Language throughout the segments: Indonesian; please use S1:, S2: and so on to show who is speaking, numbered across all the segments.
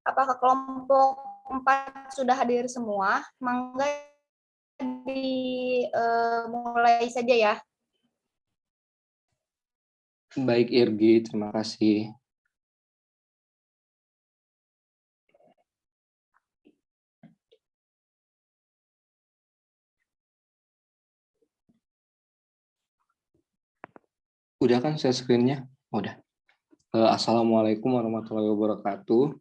S1: Apakah kelompok 4 sudah hadir semua? Mangga dimulai saja ya.
S2: Baik Irgi, terima kasih. Udah kan share screen-nya? Udah. Assalamualaikum warahmatullahi wabarakatuh.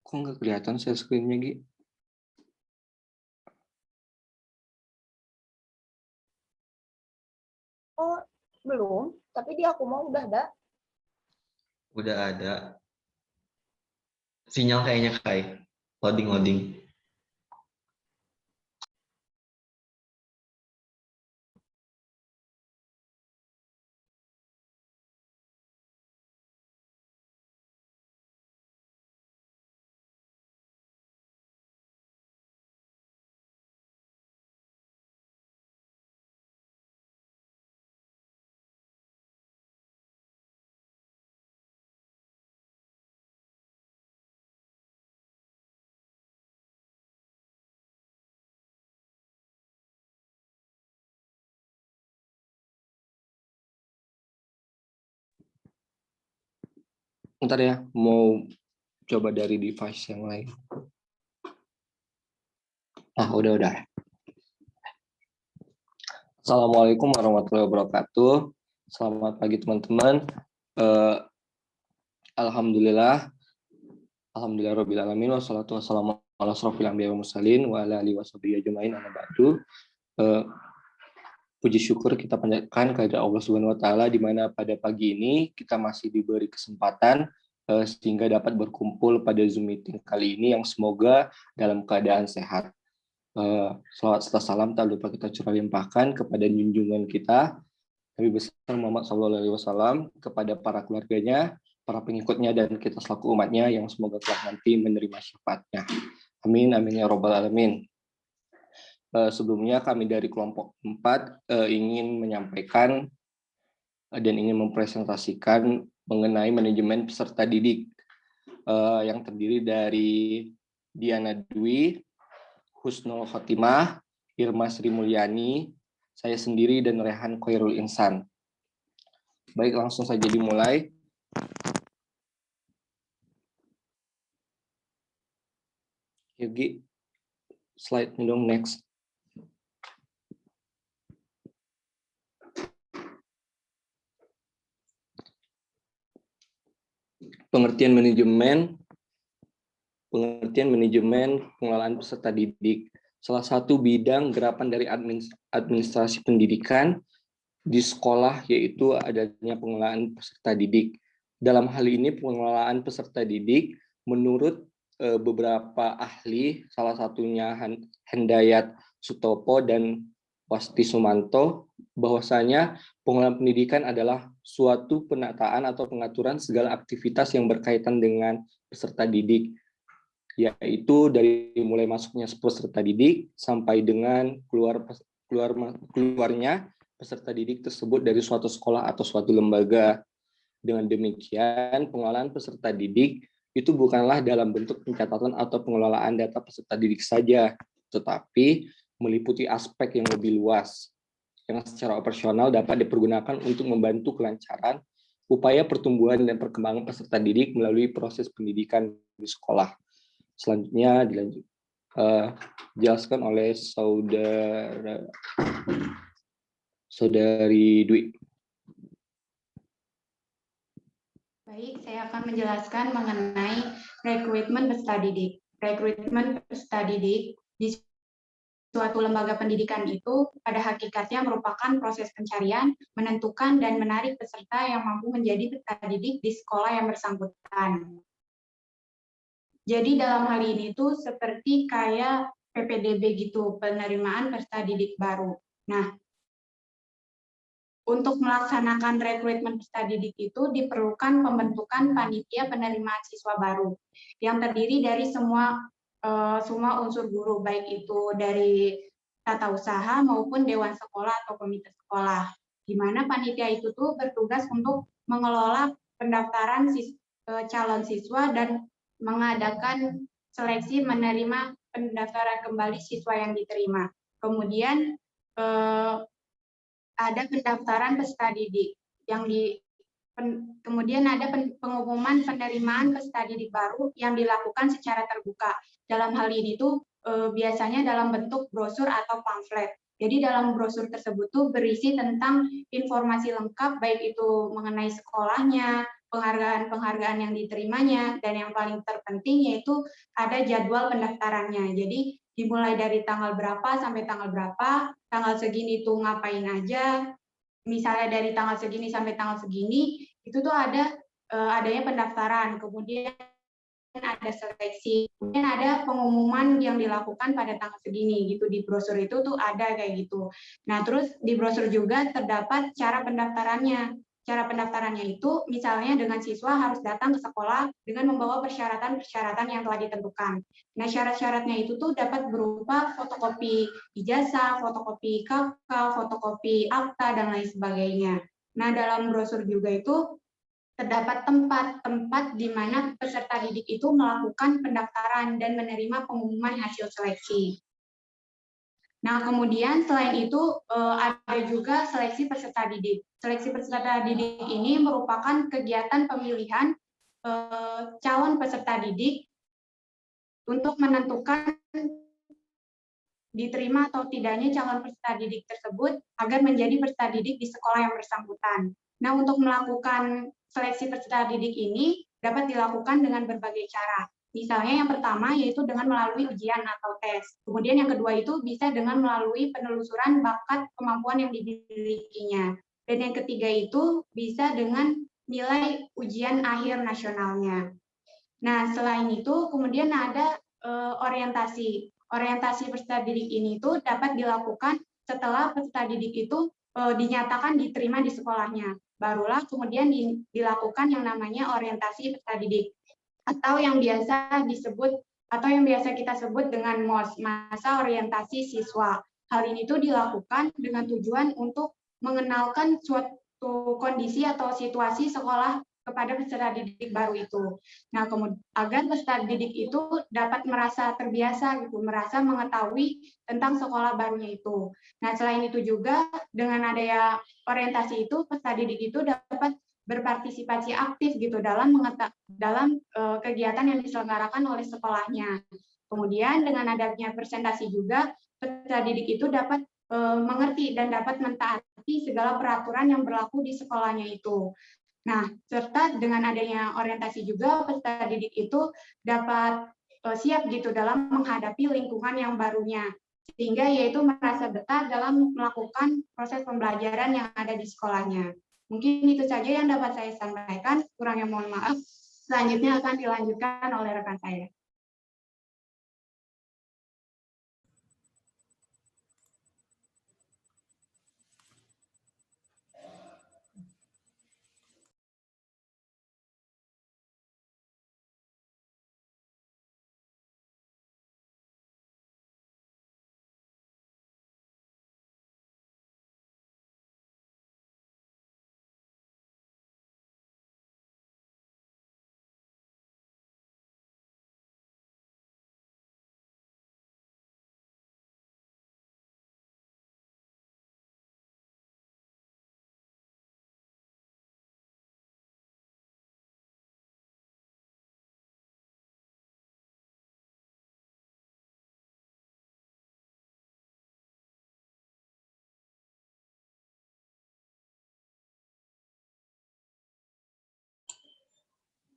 S2: Kok nggak kelihatan share screen-nya, Gi?
S1: Oh, belum. Tapi di aku mau udah ada.
S3: Udah ada. Sinyal kayaknya kayak loading.
S2: Ntar ya, mau coba dari device yang lain. Udah. Assalamualaikum warahmatullahi wabarakatuh. Selamat pagi teman-teman. Alhamdulillah rabbil alamin wassalatu wassalamu ala asrofil anbiya'i wal mursalin wa ala alihi washabihi ajmain amma ba'du. Puji syukur kita panjatkan kepada Allah Subhanahu wa taala di mana pada pagi ini kita masih diberi kesempatan sehingga dapat berkumpul pada Zoom meeting kali ini yang semoga dalam keadaan sehat. Salawat serta salam tak lupa kita curah limpahkan kepada junjungan kita Nabi besar Muhammad SAW, kepada para keluarganya, para pengikutnya, dan kita selaku umatnya yang semoga kelak nanti menerima syafaatnya. Amin, amin ya robbal alamin. Sebelumnya kami dari kelompok 4 ingin menyampaikan dan ingin mempresentasikan mengenai manajemen peserta didik yang terdiri dari Diana Dwi, Husnul Khotimah, Irma Sri Mulyani, saya sendiri, dan Rehan Khairul Insan. Baik, langsung saja dimulai. Yogi, slide-nya dong, next. Pengertian manajemen pengelolaan peserta didik. Salah satu bidang gerakan dari administrasi pendidikan di sekolah yaitu adanya pengelolaan peserta didik. Dalam hal ini pengelolaan peserta didik menurut beberapa ahli, salah satunya Hendayat Sutopo dan Wasti Sumanto, bahwasanya pengelolaan pendidikan adalah suatu penataan atau pengaturan segala aktivitas yang berkaitan dengan peserta didik, yaitu dari mulai masuknya peserta didik sampai dengan keluarnya peserta didik tersebut dari suatu sekolah atau suatu lembaga. Dengan demikian, pengelolaan peserta didik itu bukanlah dalam bentuk pencatatan atau pengelolaan data peserta didik saja, tetapi meliputi aspek yang lebih luas, yang secara operasional dapat dipergunakan untuk membantu kelancaran upaya pertumbuhan dan perkembangan peserta didik melalui proses pendidikan di sekolah. Selanjutnya dijelaskan oleh Saudari Dwi.
S4: Baik, saya akan menjelaskan mengenai rekrutmen peserta didik. Rekrutmen peserta didik di suatu lembaga pendidikan itu pada hakikatnya merupakan proses pencarian, menentukan, dan menarik peserta yang mampu menjadi peserta didik di sekolah yang bersangkutan. Jadi dalam hal ini tuh seperti kayak PPDB gitu, penerimaan peserta didik baru. Nah, untuk melaksanakan rekrutmen peserta didik itu diperlukan pembentukan panitia penerimaan siswa baru yang terdiri dari semua semua unsur guru, baik itu dari tata usaha maupun dewan sekolah atau komite sekolah, di mana panitia itu tuh bertugas untuk mengelola pendaftaran calon siswa dan mengadakan seleksi menerima pendaftaran kembali siswa yang diterima. Kemudian ada pendaftaran peserta didik yang kemudian ada pengumuman penerimaan peserta didik baru yang dilakukan secara terbuka. Dalam hal ini tuh biasanya dalam bentuk brosur atau pamflet. Jadi dalam brosur tersebut tuh berisi tentang informasi lengkap, baik itu mengenai sekolahnya, penghargaan-penghargaan yang diterimanya, dan yang paling terpenting yaitu ada jadwal pendaftarannya. Jadi dimulai dari tanggal berapa sampai tanggal berapa, tanggal segini tuh ngapain aja, misalnya dari tanggal segini sampai tanggal segini, itu tuh adanya pendaftaran, kemudian ada seleksi, kemudian ada pengumuman yang dilakukan pada tanggal segini gitu. Di brosur itu tuh ada kayak gitu. Nah, terus di brosur juga terdapat cara pendaftarannya. Cara pendaftarannya itu misalnya dengan siswa harus datang ke sekolah dengan membawa persyaratan-persyaratan yang telah ditentukan. Nah, syarat-syaratnya itu tuh dapat berupa fotokopi ijazah, fotokopi KK, fotokopi akta, dan lain sebagainya. Nah, dalam brosur juga itu terdapat tempat-tempat di mana peserta didik itu melakukan pendaftaran dan menerima pengumuman hasil seleksi. Nah, kemudian selain itu ada juga seleksi peserta didik. Seleksi peserta didik ini merupakan kegiatan pemilihan calon peserta didik untuk menentukan diterima atau tidaknya calon peserta didik tersebut agar menjadi peserta didik di sekolah yang bersangkutan. Nah, untuk melakukan seleksi peserta didik ini dapat dilakukan dengan berbagai cara. Misalnya yang pertama yaitu dengan melalui ujian atau tes. Kemudian yang kedua itu bisa dengan melalui penelusuran bakat kemampuan yang dimilikinya. Dan yang ketiga itu bisa dengan nilai ujian akhir nasionalnya. Nah, selain itu kemudian ada orientasi. Orientasi peserta didik ini tuh dapat dilakukan setelah peserta didik itu dinyatakan diterima di sekolahnya. Barulah kemudian dilakukan yang namanya orientasi peserta didik atau yang biasa disebut atau yang biasa kita sebut dengan MOS, masa orientasi siswa. Hal ini tuh dilakukan dengan tujuan untuk mengenalkan suatu kondisi atau situasi sekolah kepada peserta didik baru itu. Nah, kemudian agar peserta didik itu dapat merasa terbiasa gitu, merasa mengetahui tentang sekolah barunya itu. Nah, selain itu juga dengan adanya orientasi itu, peserta didik itu dapat berpartisipasi aktif gitu dalam kegiatan yang diselenggarakan oleh sekolahnya. Kemudian dengan adanya presentasi juga peserta didik itu dapat mengerti dan dapat mentaati segala peraturan yang berlaku di sekolahnya itu. Nah, serta dengan adanya orientasi juga peserta didik itu dapat siap gitu dalam menghadapi lingkungan yang barunya, sehingga yaitu merasa betah dalam melakukan proses pembelajaran yang ada di sekolahnya. Mungkin itu saja yang dapat saya sampaikan, kurangnya mohon maaf. Selanjutnya akan dilanjutkan oleh rekan saya.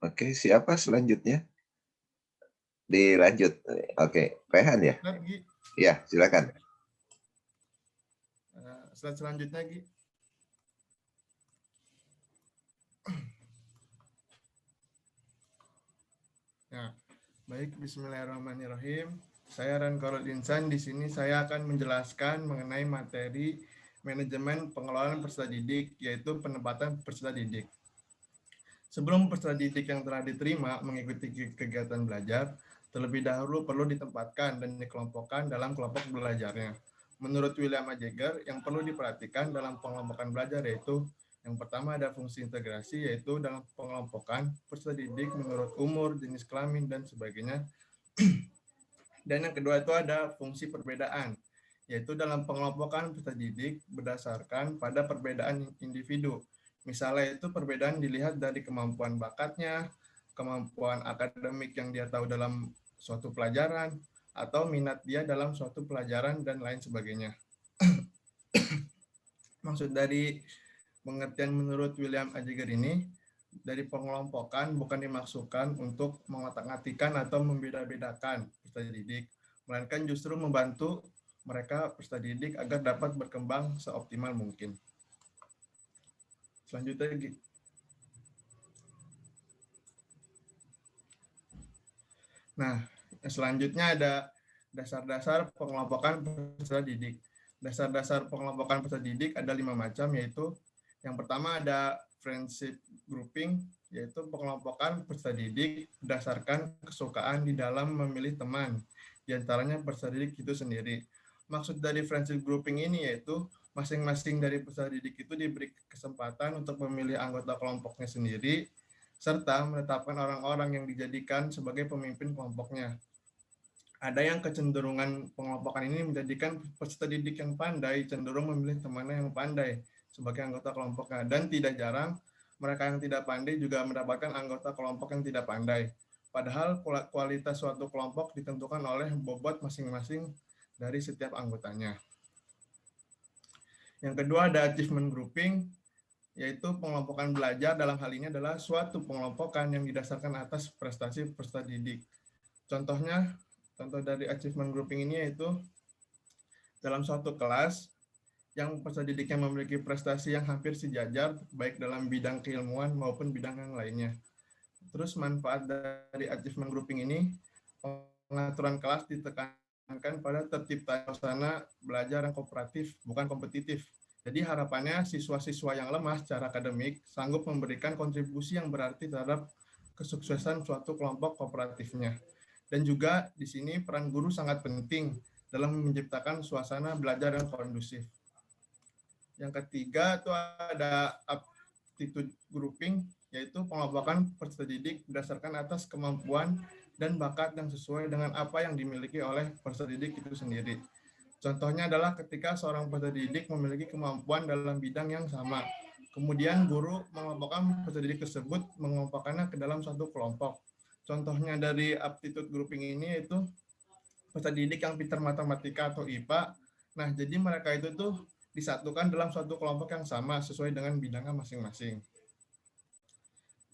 S5: Oke, siapa selanjutnya? Dilanjut. Oke, Rehan ya? Ya, silakan.
S6: Slide selanjutnya, Gi. Nah, baik, bismillahirrahmanirrahim. Saya Ran Korod Insan. Di sini saya akan menjelaskan mengenai materi manajemen pengelolaan peserta didik, yaitu penempatan peserta didik. Sebelum peserta didik yang telah diterima mengikuti kegiatan belajar, terlebih dahulu perlu ditempatkan dan dikelompokkan dalam kelompok belajarnya. Menurut William A. Jaeger, yang perlu diperhatikan dalam pengelompokan belajar yaitu yang pertama ada fungsi integrasi, yaitu dalam pengelompokan peserta didik menurut umur, jenis kelamin, dan sebagainya. Dan yang kedua itu ada fungsi perbedaan, yaitu dalam pengelompokan peserta didik berdasarkan pada perbedaan individu. Misalnya itu perbedaan dilihat dari kemampuan bakatnya, kemampuan akademik yang dia tahu dalam suatu pelajaran, atau minat dia dalam suatu pelajaran, dan lain sebagainya. Maksud dari pengertian menurut William A. Jaeger ini, dari pengelompokan bukan dimaksudkan untuk mengotak-atikkan atau membeda-bedakan peserta didik, melainkan justru membantu mereka peserta didik agar dapat berkembang seoptimal mungkin. Selanjutnya, selanjutnya ada dasar-dasar pengelompokan peserta didik. Dasar-dasar pengelompokan peserta didik ada 5 macam, yaitu yang pertama ada friendship grouping, yaitu pengelompokan peserta didik berdasarkan kesukaan di dalam memilih teman, diantaranya peserta didik itu sendiri. Maksud dari friendship grouping ini yaitu masing-masing dari peserta didik itu diberi kesempatan untuk memilih anggota kelompoknya sendiri, serta menetapkan orang-orang yang dijadikan sebagai pemimpin kelompoknya. Ada yang kecenderungan pengelompokan ini menjadikan peserta didik yang pandai cenderung memilih temannya yang pandai sebagai anggota kelompoknya, dan tidak jarang mereka yang tidak pandai juga mendapatkan anggota kelompok yang tidak pandai. Padahal kualitas suatu kelompok ditentukan oleh bobot masing-masing dari setiap anggotanya. Yang kedua ada achievement grouping, yaitu pengelompokan belajar. Dalam hal ini adalah suatu pengelompokan yang didasarkan atas prestasi peserta didik. Contoh dari achievement grouping ini yaitu dalam suatu kelas yang peserta didiknya memiliki prestasi yang hampir sejajar, baik dalam bidang keilmuan maupun bidang yang lainnya. Terus manfaat dari achievement grouping ini, pengaturan kelas ditekankan pada tercipta suasana belajar yang kooperatif, bukan kompetitif. Jadi harapannya siswa-siswa yang lemah secara akademik sanggup memberikan kontribusi yang berarti terhadap kesuksesan suatu kelompok kooperatifnya. Dan juga di sini peran guru sangat penting dalam menciptakan suasana belajar yang kondusif. Yang ketiga itu ada aptitude grouping, yaitu pengelompokan peserta didik berdasarkan atas kemampuan dan bakat yang sesuai dengan apa yang dimiliki oleh peserta didik itu sendiri. Contohnya adalah ketika seorang peserta didik memiliki kemampuan dalam bidang yang sama, kemudian guru mengelompokkan peserta didik tersebut, mengelompokkannya ke dalam satu kelompok. Contohnya dari aptitude grouping ini yaitu peserta didik yang pintar matematika atau IPA. Nah, jadi mereka itu tuh disatukan dalam suatu kelompok yang sama sesuai dengan bidangnya masing-masing.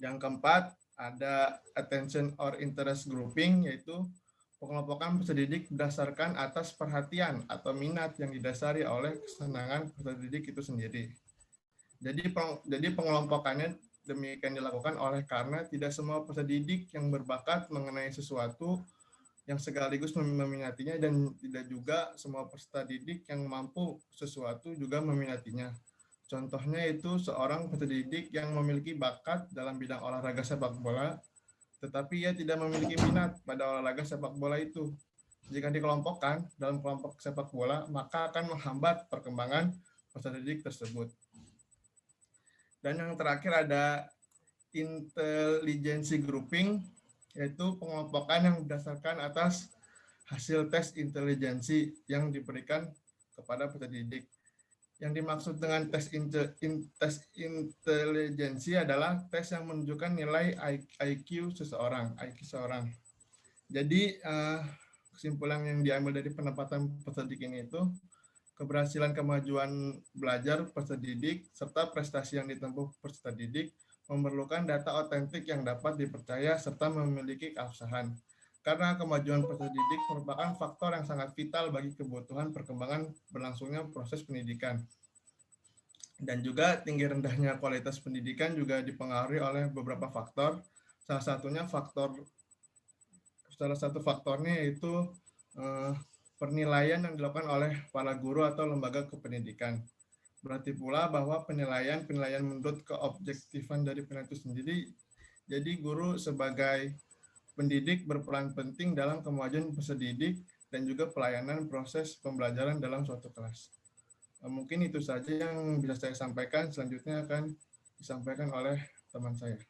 S6: Yang keempat, ada attention or interest grouping, yaitu pengelompokan peserta didik berdasarkan atas perhatian atau minat yang didasari oleh kesenangan peserta didik itu sendiri. Jadi pengelompokannya demikian dilakukan oleh karena tidak semua peserta didik yang berbakat mengenai sesuatu yang sekaligus meminatinya, dan tidak juga semua peserta didik yang mampu sesuatu juga meminatinya. Contohnya itu seorang peserta didik yang memiliki bakat dalam bidang olahraga sepak bola, tetapi ia tidak memiliki minat pada olahraga sepak bola itu. Jika dikelompokkan dalam kelompok sepak bola, maka akan menghambat perkembangan peserta didik tersebut. Dan yang terakhir ada intelligence grouping, yaitu pengelompokan yang berdasarkan atas hasil tes intelijensi yang diberikan kepada peserta didik. Yang dimaksud dengan tes intelijensi adalah tes yang menunjukkan nilai IQ seseorang. Jadi kesimpulan yang diambil dari penempatan peserta didik ini itu keberhasilan kemajuan belajar peserta didik serta prestasi yang ditempuh peserta didik memerlukan data otentik yang dapat dipercaya serta memiliki keabsahan. Karena kemajuan peserta didik merupakan faktor yang sangat vital bagi kebutuhan perkembangan berlangsungnya proses pendidikan. Dan juga tinggi rendahnya kualitas pendidikan juga dipengaruhi oleh beberapa faktor. Salah satu faktornya yaitu penilaian yang dilakukan oleh para guru atau lembaga kependidikan. Berarti pula bahwa penilaian menurut keobjektifan dari penilaian itu sendiri. Jadi guru sebagai Pendidik berperan penting dalam kemajuan peserta didik dan juga pelayanan proses pembelajaran dalam suatu kelas. Mungkin itu saja yang bisa saya sampaikan. Selanjutnya akan disampaikan oleh teman saya.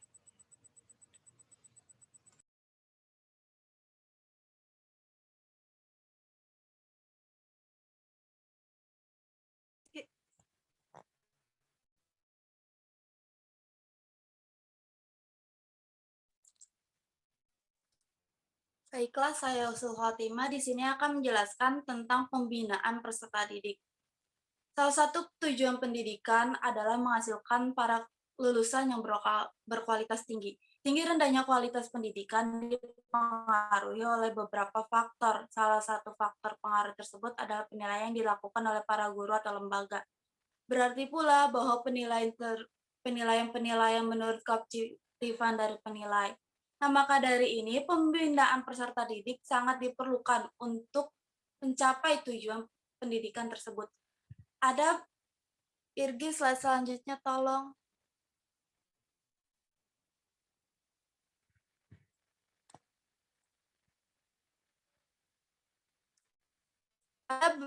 S7: Baiklah, saya Usul Khotimah di sini akan menjelaskan tentang pembinaan peserta didik. Salah satu tujuan pendidikan adalah menghasilkan para lulusan yang berkualitas tinggi. Tinggi rendahnya kualitas pendidikan dipengaruhi oleh beberapa faktor. Salah satu faktor pengaruh tersebut adalah penilaian yang dilakukan oleh para guru atau lembaga. Berarti pula bahwa penilaian menurut keobjektifan dari penilai. Nah, maka dari ini pembinaan peserta didik sangat diperlukan untuk mencapai tujuan pendidikan tersebut. Ada Irgi, slide selanjutnya tolong. Ada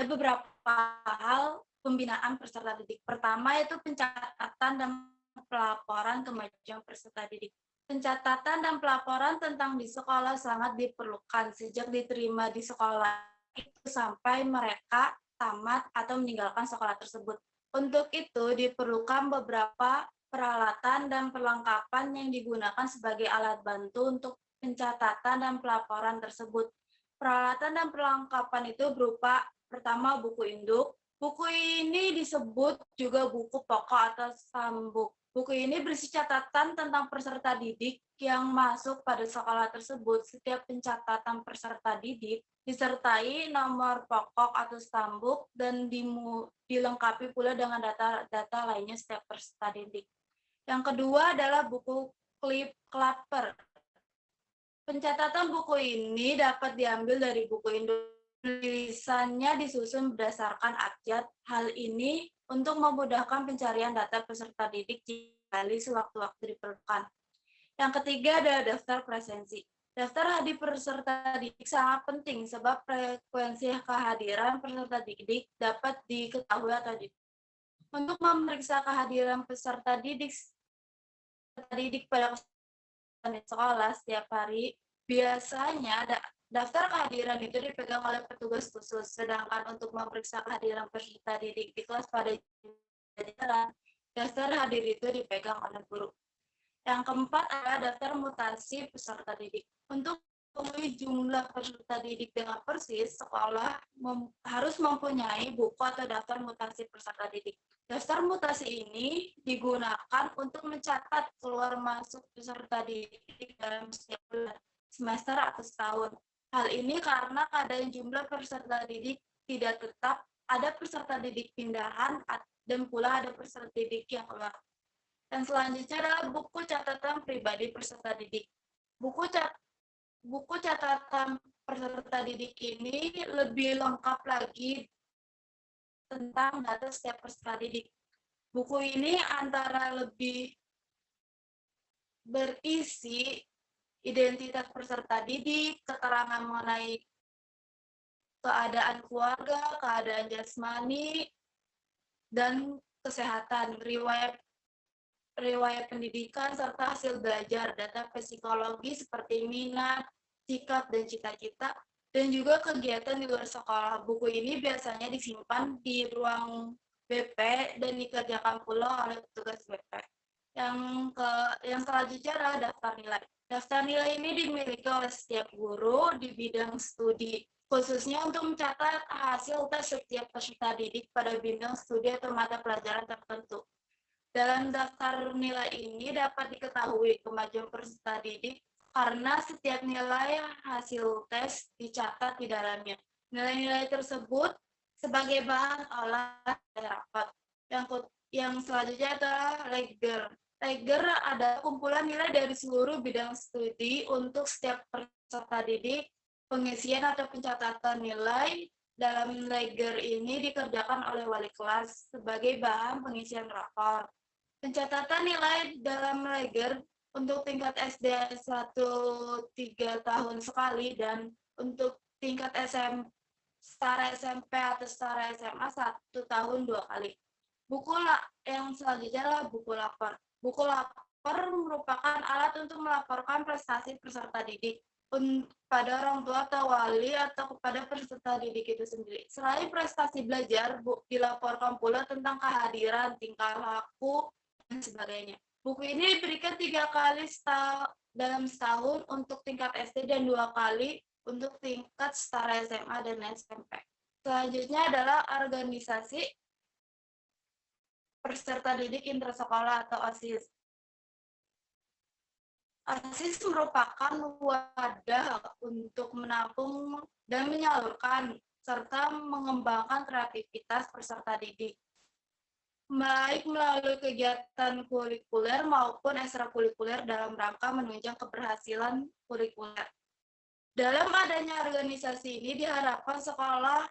S7: beberapa hal pembinaan peserta didik. Pertama itu pencatatan dan pelaporan kemajuan peserta didik. Pencatatan dan pelaporan tentang di sekolah sangat diperlukan sejak diterima di sekolah itu sampai mereka tamat atau meninggalkan sekolah tersebut. Untuk itu diperlukan beberapa peralatan dan perlengkapan yang digunakan sebagai alat bantu untuk pencatatan dan pelaporan tersebut. Peralatan dan perlengkapan itu berupa pertama buku induk. Buku ini disebut juga buku pokok atau sambuk. Buku ini berisi catatan tentang peserta didik yang masuk pada sekolah tersebut. Setiap pencatatan peserta didik disertai nomor pokok atau sambuk dan dilengkapi pula dengan data-data lainnya setiap peserta didik. Yang kedua adalah buku klapper. Pencatatan buku ini dapat diambil dari buku induk. Tulisannya disusun berdasarkan abjad. Hal ini untuk memudahkan pencarian data peserta didik jika sewaktu-waktu diperlukan. Yang ketiga adalah daftar presensi. Daftar hadir peserta didik sangat penting sebab frekuensi kehadiran peserta didik dapat diketahui atau untuk memeriksa kehadiran peserta didik pada sekolah setiap hari, biasanya daftar kehadiran itu dipegang oleh petugas khusus, sedangkan untuk memeriksa kehadiran peserta didik di kelas pada jajaran, daftar hadir itu dipegang oleh guru. Yang keempat adalah daftar mutasi peserta didik. Untuk mengetahui jumlah peserta didik dengan persis, sekolah harus mempunyai buku atau daftar mutasi peserta didik. Daftar mutasi ini digunakan untuk mencatat keluar masuk peserta didik dalam setiap bulan, semester atau setahun. Hal ini karena keadaan jumlah peserta didik tidak tetap, ada peserta didik pindahan dan pula ada peserta didik yang keluar. Dan selanjutnya adalah buku catatan pribadi peserta didik. Buku catatan peserta didik ini lebih lengkap lagi tentang data setiap peserta didik. Buku ini antara lebih berisi identitas peserta didik, keterangan mengenai keadaan keluarga, keadaan jasmani, dan kesehatan, riwayat pendidikan, serta hasil belajar, data psikologi seperti minat, sikap, dan cita-cita, dan juga kegiatan di luar sekolah. Buku ini biasanya disimpan di ruang BP dan dikerjakan pula oleh petugas BP. Yang selanjutnya adalah daftar nilai. Daftar nilai ini dimiliki oleh setiap guru di bidang studi, khususnya untuk mencatat hasil tes setiap peserta didik pada bidang studi atau mata pelajaran tertentu. Dalam daftar nilai ini dapat diketahui kemajuan peserta didik karena setiap nilai hasil tes dicatat di dalamnya. Nilai-nilai tersebut sebagai bahan olah rapat. Yang selanjutnya adalah Legger. Legger adalah kumpulan nilai dari seluruh bidang studi untuk setiap peserta didik. Pengisian atau pencatatan nilai dalam Legger ini dikerjakan oleh wali kelas sebagai bahan pengisian rapor. Pencatatan nilai dalam Leger untuk tingkat SD 1 3 tahun sekali dan untuk tingkat setara SMP atau setara SMA 1 tahun 2 kali. Yang selanjutnya adalah buku lapor. Buku lapor merupakan alat untuk melaporkan prestasi peserta didik pada orang tua atau wali atau kepada peserta didik itu sendiri. Selain prestasi belajar, dilaporkan pula tentang kehadiran, tingkah laku, dan sebagainya. Buku ini diberikan 3 kali dalam setahun untuk tingkat SD dan 2 kali untuk tingkat setara SMA dan SMP. Selanjutnya adalah organisasi peserta didik intrasekolah atau OSIS. OSIS merupakan wadah untuk menampung dan menyalurkan serta mengembangkan kreativitas peserta didik, baik melalui kegiatan kurikuler maupun ekstrakurikuler dalam rangka menunjang keberhasilan kurikuler. Dalam adanya organisasi ini diharapkan sekolah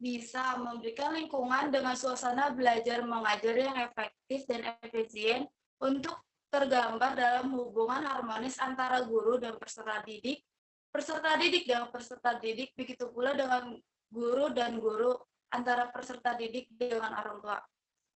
S7: bisa memberikan lingkungan dengan suasana belajar mengajar yang efektif dan efisien untuk tergambar dalam hubungan harmonis antara guru dan peserta didik dan peserta didik, begitu pula dengan guru dan guru, antara peserta didik dengan orang tua.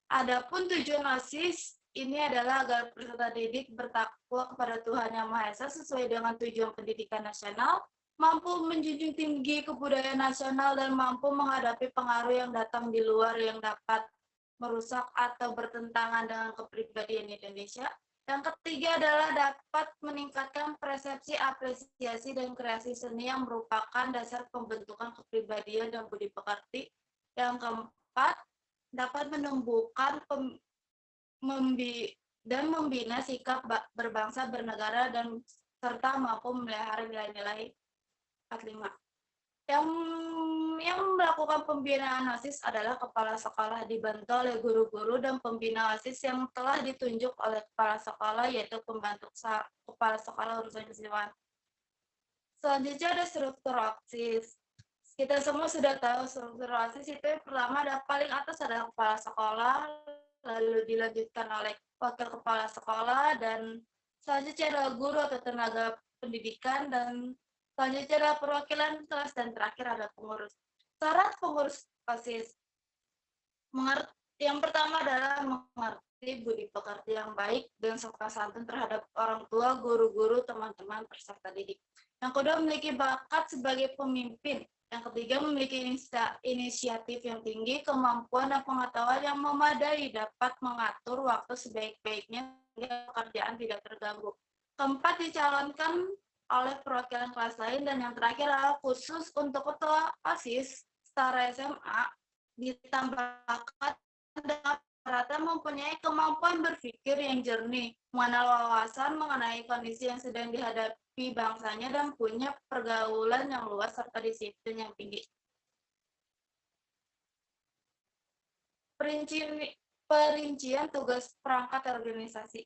S7: Adapun tujuan OSIS ini adalah agar peserta didik bertakwa kepada Tuhan Yang Maha Esa sesuai dengan tujuan pendidikan nasional, mampu menjunjung tinggi kebudayaan nasional, dan mampu menghadapi pengaruh yang datang di luar yang dapat merusak atau bertentangan dengan kepribadian Indonesia. Yang ketiga adalah dapat meningkatkan persepsi, apresiasi, dan kreasi seni yang merupakan dasar pembentukan kepribadian dan budi pekerti. Yang keempat, dapat menumbuhkan dan membina sikap berbangsa, bernegara, dan serta mampu memelihara nilai-nilai 45. Yang melakukan pembinaan OSIS adalah kepala sekolah, dibantu oleh guru-guru dan pembina OSIS yang telah ditunjuk oleh kepala sekolah, yaitu pembantu kepala sekolah urusan kejiwaan. Selanjutnya ada struktur OSIS. Kita semua sudah tahu struktur OSIS itu yang pertama ada paling atas adalah kepala sekolah, lalu dilanjutkan oleh wakil kepala sekolah, dan selanjutnya adalah guru atau tenaga pendidikan, dan selanjutnya adalah perwakilan kelas, dan terakhir ada pengurus. Syarat pengurus OSIS. Yang pertama adalah mengerti budi pekerti yang baik dan sopan santun terhadap orang tua, guru-guru, teman-teman peserta didik. Yang kedua, memiliki bakat sebagai pemimpin. Yang ketiga, memiliki inisiatif yang tinggi, kemampuan dan pengetahuan yang memadai, dapat mengatur waktu sebaik-baiknya sehingga pekerjaan tidak terganggu. Keempat, dicalonkan oleh perwakilan kelas lain, dan yang terakhir adalah khusus untuk ketua OSIS setara SMA ditambahkan dengan rata mempunyai kemampuan berpikir yang jernih, mengenal wawasan mengenai kondisi yang sedang dihadapi bangsanya, dan punya pergaulan yang luas serta disiplin yang tinggi. Perincian tugas perangkat organisasi.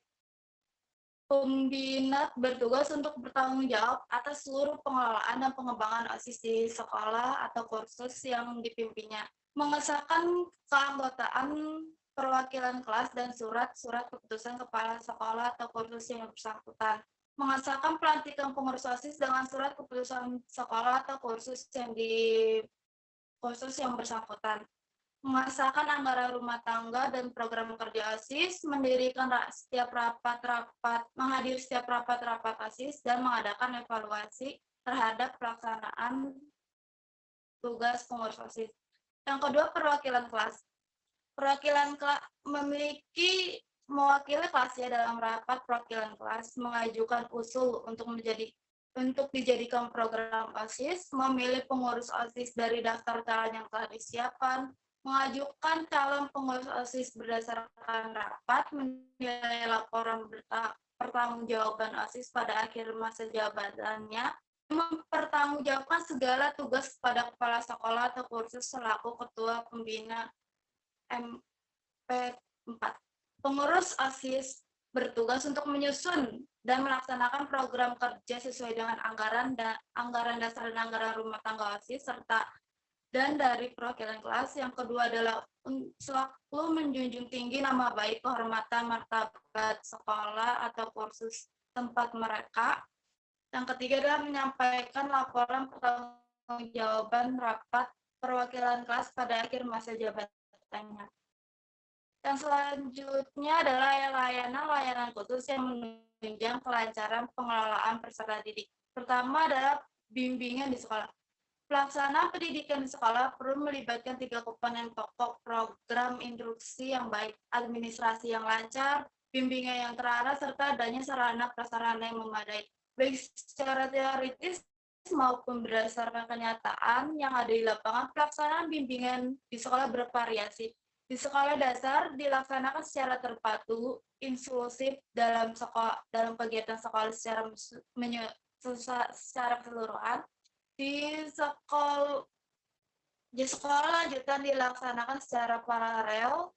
S7: Pembina bertugas untuk bertanggung jawab atas seluruh pengelolaan dan pengembangan OSIS di sekolah atau kursus yang dipimpinnya, mengesahkan keanggotaan perwakilan kelas dan surat-surat keputusan kepala sekolah atau kursus yang bersangkutan, mengesahkan pelantikan pengurus OSIS dengan surat keputusan sekolah atau kursus yang bersangkutan, mengesahkan anggaran rumah tangga dan program kerja OSIS, mendirikan menghadiri setiap rapat-rapat OSIS, dan mengadakan evaluasi terhadap pelaksanaan tugas pengurus OSIS. Yang kedua, perwakilan kelas. Perwakilan kelas mewakili kelasnya dalam rapat perwakilan kelas, mengajukan usul untuk dijadikan program OSIS, memilih pengurus OSIS dari daftar calon yang telah disiapkan, mengajukan calon pengurus OSIS berdasarkan rapat, menilai laporan pertanggungjawaban OSIS pada akhir masa jabatannya, mempertanggungjawabkan segala tugas kepada kepala sekolah atau kursus selaku ketua pembina MP4. Pengurus OSIS bertugas untuk menyusun dan melaksanakan program kerja sesuai dengan anggaran dasar dan anggaran rumah tangga OSIS serta dan dari perwakilan kelas. Yang kedua adalah selalu menjunjung tinggi nama baik, kehormatan, martabat sekolah atau kursus tempat mereka. Yang ketiga adalah menyampaikan laporan pertanggungjawaban rapat perwakilan kelas pada akhir masa jabatannya. Yang selanjutnya adalah layanan khusus yang menunjang kelancaran pengelolaan peserta didik. Pertama adalah bimbingan di sekolah. Pelaksanaan pendidikan di sekolah perlu melibatkan 3 komponen pokok: program instruksi yang baik, administrasi yang lancar, bimbingan yang terarah, serta adanya sarana prasarana yang memadai, baik secara teoritis maupun berdasarkan kenyataan yang ada di lapangan. Pelaksanaan bimbingan di sekolah bervariasi. Di sekolah dasar dilaksanakan secara terpadu, inklusif dalam kegiatan sekolah secara keseluruhan. Di sekolah lanjutan dilaksanakan secara paralel,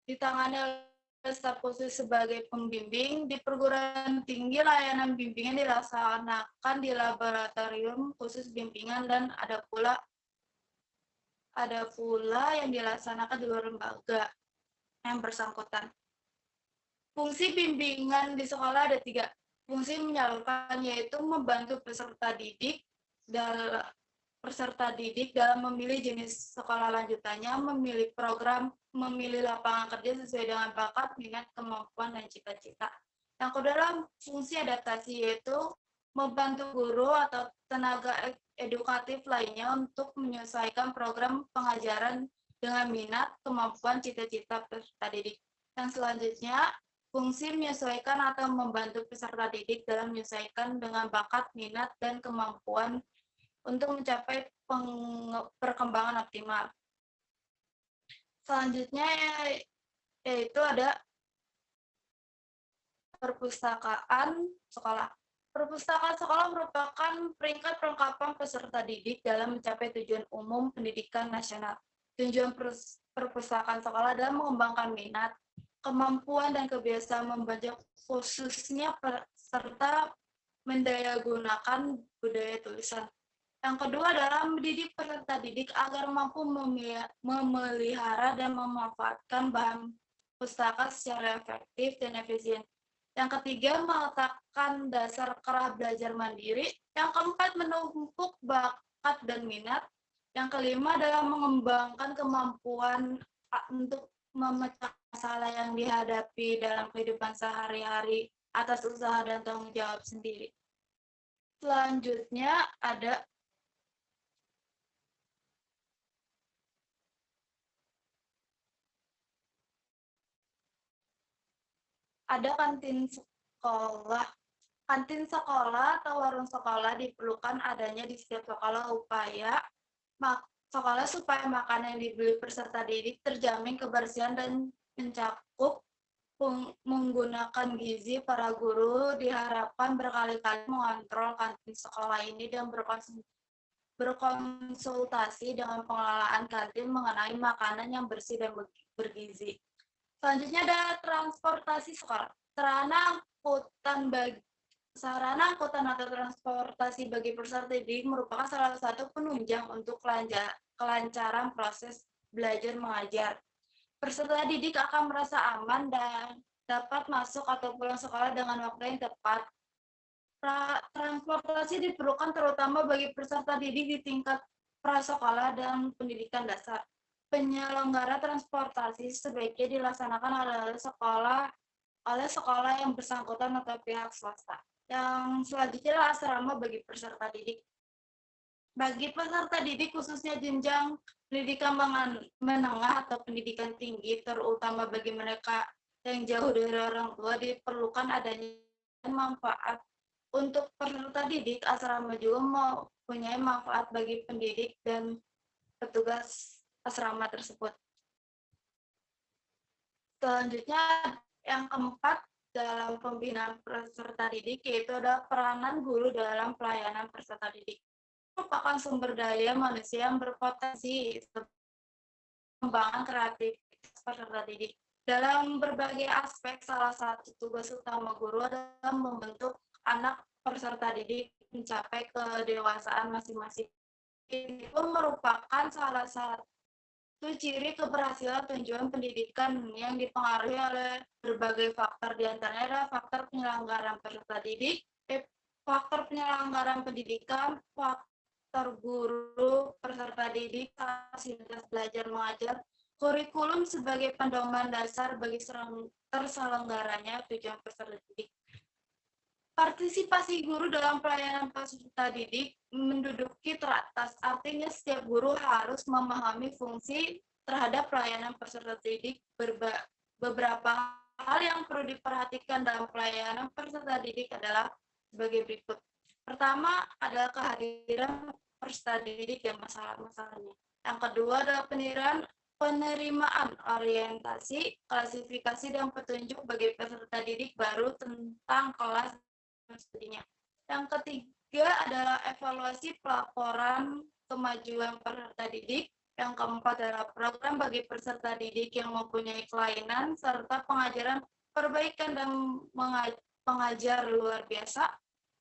S7: ditangani oleh staf khusus sebagai pembimbing. Di perguruan tinggi layanan bimbingan dilaksanakan di laboratorium khusus bimbingan dan ada pula yang dilaksanakan di luar lembaga yang bersangkutan. Fungsi bimbingan di sekolah ada 3. Fungsi menyalurkan, yaitu membantu peserta didik dalam memilih jenis sekolah lanjutannya, memilih program, memilih lapangan kerja sesuai dengan bakat, minat, kemampuan, dan cita-cita. Yang kedua adalah fungsi adaptasi, yaitu membantu guru atau tenaga edukatif lainnya untuk menyesuaikan program pengajaran dengan minat, kemampuan, cita-cita peserta didik. Yang selanjutnya, fungsi menyesuaikan atau membantu peserta didik dalam menyesuaikan dengan bakat, minat, dan kemampuan untuk mencapai perkembangan optimal. Selanjutnya yaitu ada perpustakaan sekolah. Perpustakaan sekolah merupakan peringkat perlengkapan peserta didik dalam mencapai tujuan umum pendidikan nasional. Tujuan perpustakaan sekolah adalah mengembangkan minat, kemampuan, dan kebiasaan membaca, khususnya serta mendayagunakan budaya tulisan. Yang kedua adalah mendidik peserta didik agar mampu memelihara dan memanfaatkan bahan pustaka secara efektif dan efisien. Yang ketiga, meletakkan dasar kerah belajar mandiri. Yang keempat, menumpuk bakat dan minat. Yang kelima adalah mengembangkan kemampuan untuk memecah masalah yang dihadapi dalam kehidupan sehari-hari atas usaha dan tanggung jawab sendiri. Selanjutnya ada kantin sekolah. Kantin sekolah atau warung sekolah diperlukan adanya di setiap sekolah sekolah supaya makanan yang dibeli peserta didik terjamin kebersihan dan mencakup menggunakan gizi. Para guru diharapkan berkali-kali mengontrol kantin sekolah ini dan berkonsultasi dengan pengelolaan kantin mengenai makanan yang bersih dan bergizi. Selanjutnya ada transportasi sekolah. Sarana angkutan atau transportasi bagi peserta didik merupakan salah satu penunjang untuk kelancaran proses belajar mengajar. Peserta didik akan merasa aman dan dapat masuk atau pulang sekolah dengan waktu yang tepat. Transportasi diperlukan terutama bagi peserta didik di tingkat prasekolah dan pendidikan dasar. Penyelenggara transportasi sebaiknya dilaksanakan oleh sekolah yang bersangkutan atau pihak swasta. Yang selanjutnya adalah asrama bagi peserta didik. Bagi peserta didik khususnya jenjang pendidikan menengah atau pendidikan tinggi, terutama bagi mereka yang jauh dari orang tua, diperlukan adanya manfaat. Untuk peserta didik, asrama juga mempunyai manfaat bagi pendidik dan petugas asrama tersebut. Selanjutnya yang keempat dalam pembinaan peserta didik, yaitu ada peranan guru dalam pelayanan peserta didik. Merupakan sumber daya manusia yang berpotensi pengembangan kreativitas peserta didik. Dalam berbagai aspek, salah satu tugas utama guru adalah membentuk anak peserta didik mencapai kedewasaan masing-masing. Itu merupakan salah satu ciri keberhasilan tujuan pendidikan yang dipengaruhi oleh berbagai faktor, diantaranya adalah faktor penyelenggaraan peserta didik, faktor penyelenggaraan pendidikan, faktor guru, peserta didik, fasilitas belajar mengajar, kurikulum sebagai pedoman dasar bagi terselenggaranya tujuan peserta didik. Partisipasi guru dalam pelayanan peserta didik menduduki teratas, artinya setiap guru harus memahami fungsi terhadap pelayanan peserta didik. Beberapa hal yang perlu diperhatikan dalam pelayanan peserta didik adalah sebagai berikut. Pertama adalah kehadiran peserta didik dan masalah-masalahnya. Yang kedua adalah penerimaan orientasi, klasifikasi, dan petunjuk bagi peserta didik baru tentang kelas dan studinya. Yang ketiga adalah evaluasi pelaporan kemajuan peserta didik. Yang keempat adalah program bagi peserta didik yang mempunyai kelainan, serta pengajaran perbaikan dan pengajar luar biasa.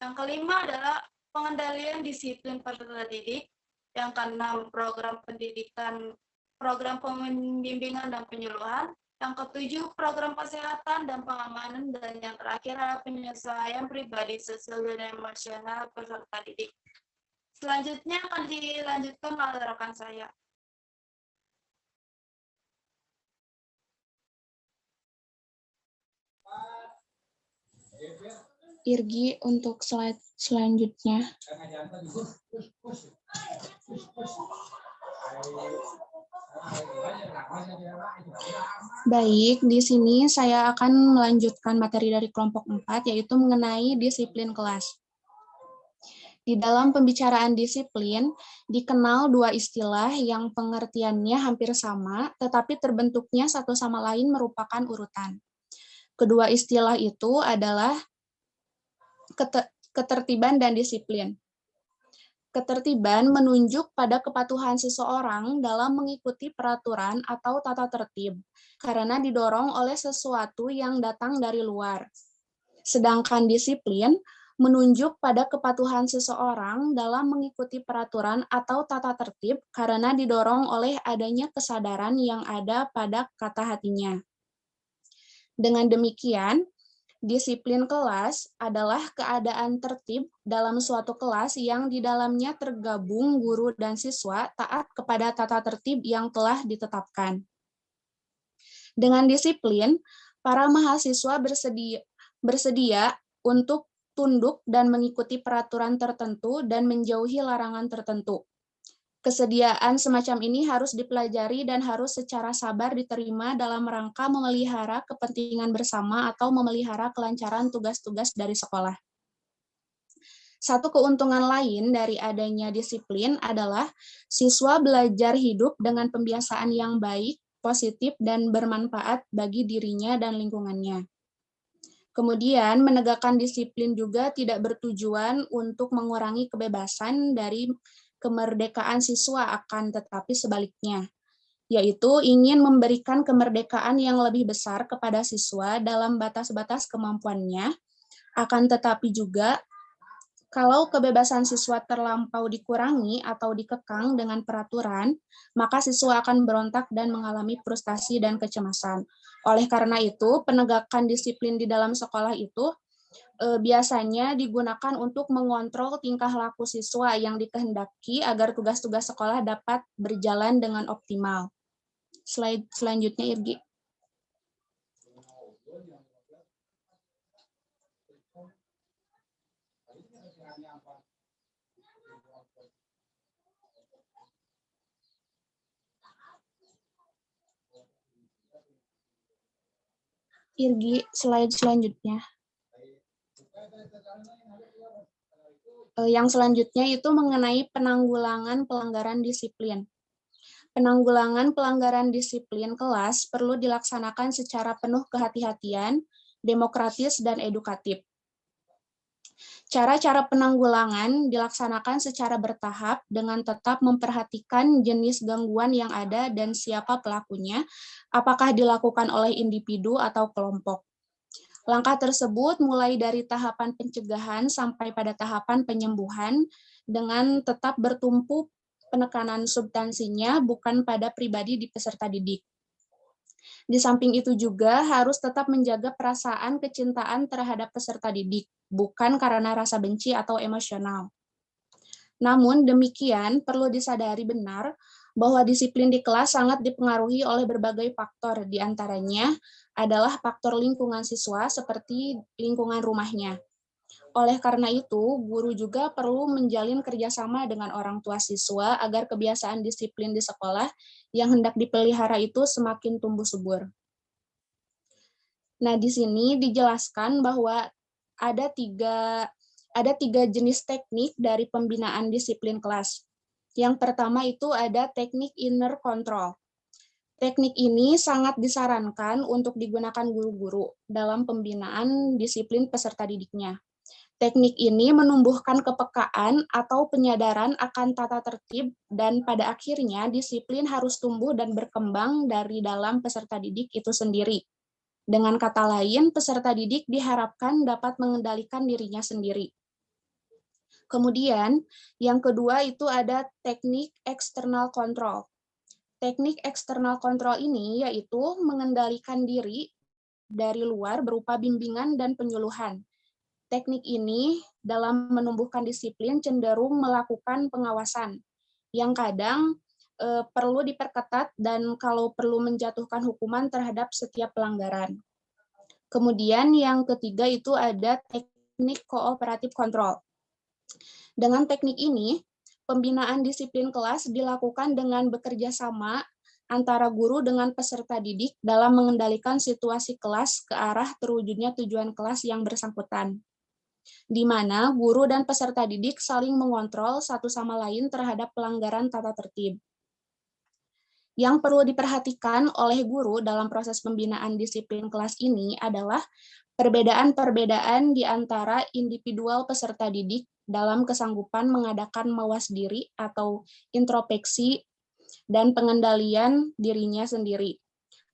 S7: Yang kelima adalah pengendalian disiplin peserta didik. Yang keenam, program pendidikan, program pembimbingan dan penyuluhan. Yang ketujuh, program kesehatan dan pengamanan. Dan yang terakhir adalah penyesuaian pribadi, sosial, dan emosional peserta didik. Selanjutnya akan dilanjutkan oleh rekan saya.
S8: Irgi untuk slide selanjutnya. Baik, di sini saya akan melanjutkan materi dari kelompok 4, yaitu mengenai disiplin kelas. Di dalam pembicaraan disiplin, dikenal dua istilah yang pengertiannya hampir sama, tetapi terbentuknya satu sama lain merupakan urutan. Kedua istilah itu adalah ketertiban dan disiplin. Ketertiban menunjuk pada kepatuhan seseorang dalam mengikuti peraturan atau tata tertib, karena didorong oleh sesuatu yang datang dari luar. Sedangkan disiplin menunjuk pada kepatuhan seseorang dalam mengikuti peraturan atau tata tertib, karena didorong oleh adanya kesadaran yang ada pada kata hatinya. Dengan demikian, disiplin kelas adalah keadaan tertib dalam suatu kelas yang di dalamnya tergabung guru dan siswa taat kepada tata tertib yang telah ditetapkan. Dengan disiplin, para mahasiswa bersedia untuk tunduk dan mengikuti peraturan tertentu dan menjauhi larangan tertentu. Kesediaan semacam ini harus dipelajari dan harus secara sabar diterima dalam rangka memelihara kepentingan bersama atau memelihara kelancaran tugas-tugas dari sekolah. Satu keuntungan lain dari adanya disiplin adalah siswa belajar hidup dengan pembiasaan yang baik, positif, dan bermanfaat bagi dirinya dan lingkungannya. Kemudian, menegakkan disiplin juga tidak bertujuan untuk mengurangi kebebasan dari kemerdekaan siswa, akan tetapi sebaliknya, yaitu ingin memberikan kemerdekaan yang lebih besar kepada siswa dalam batas-batas kemampuannya, akan tetapi juga kalau kebebasan siswa terlampau dikurangi atau dikekang dengan peraturan, maka siswa akan berontak dan mengalami frustasi dan kecemasan. Oleh karena itu, penegakan disiplin di dalam sekolah itu biasanya digunakan untuk mengontrol tingkah laku siswa yang dikehendaki agar tugas-tugas sekolah dapat berjalan dengan optimal. Slide selanjutnya, Irgi. Irgi, slide selanjutnya. Yang selanjutnya itu mengenai penanggulangan pelanggaran disiplin. Penanggulangan pelanggaran disiplin kelas perlu dilaksanakan secara penuh kehati-hatian, demokratis, dan edukatif. Cara-cara penanggulangan dilaksanakan secara bertahap dengan tetap memperhatikan jenis gangguan yang ada dan siapa pelakunya, apakah dilakukan oleh individu atau kelompok. Langkah tersebut mulai dari tahapan pencegahan sampai pada tahapan penyembuhan dengan tetap bertumpu penekanan substansinya bukan pada pribadi di peserta didik. Di samping itu juga harus tetap menjaga perasaan kecintaan terhadap peserta didik, bukan karena rasa benci atau emosional. Namun demikian perlu disadari benar bahwa disiplin di kelas sangat dipengaruhi oleh berbagai faktor, di antaranya adalah faktor lingkungan siswa seperti lingkungan rumahnya. Oleh karena itu, guru juga perlu menjalin kerjasama dengan orang tua siswa agar kebiasaan disiplin di sekolah yang hendak dipelihara itu semakin tumbuh subur. Nah, di sini dijelaskan bahwa ada tiga jenis teknik dari pembinaan disiplin kelas. Yang pertama itu ada teknik inner control. Teknik ini sangat disarankan untuk digunakan guru-guru dalam pembinaan disiplin peserta didiknya. Teknik ini menumbuhkan kepekaan atau penyadaran akan tata tertib dan pada akhirnya disiplin harus tumbuh dan berkembang dari dalam peserta didik itu sendiri. Dengan kata lain, peserta didik diharapkan dapat mengendalikan dirinya sendiri. Kemudian, yang kedua itu ada teknik external control. Teknik external control ini yaitu mengendalikan diri dari luar berupa bimbingan dan penyuluhan. Teknik ini dalam menumbuhkan disiplin cenderung melakukan pengawasan, yang kadang perlu diperketat dan kalau perlu menjatuhkan hukuman terhadap setiap pelanggaran. Kemudian yang ketiga itu ada teknik kooperatif kontrol. Dengan teknik ini, pembinaan disiplin kelas dilakukan dengan bekerja sama antara guru dengan peserta didik dalam mengendalikan situasi kelas ke arah terwujudnya tujuan kelas yang bersangkutan, di mana guru dan peserta didik saling mengontrol satu sama lain terhadap pelanggaran tata tertib. Yang perlu diperhatikan oleh guru dalam proses pembinaan disiplin kelas ini adalah perbedaan-perbedaan di antara individual peserta didik dalam kesanggupan mengadakan mawas diri atau introspeksi dan pengendalian dirinya sendiri.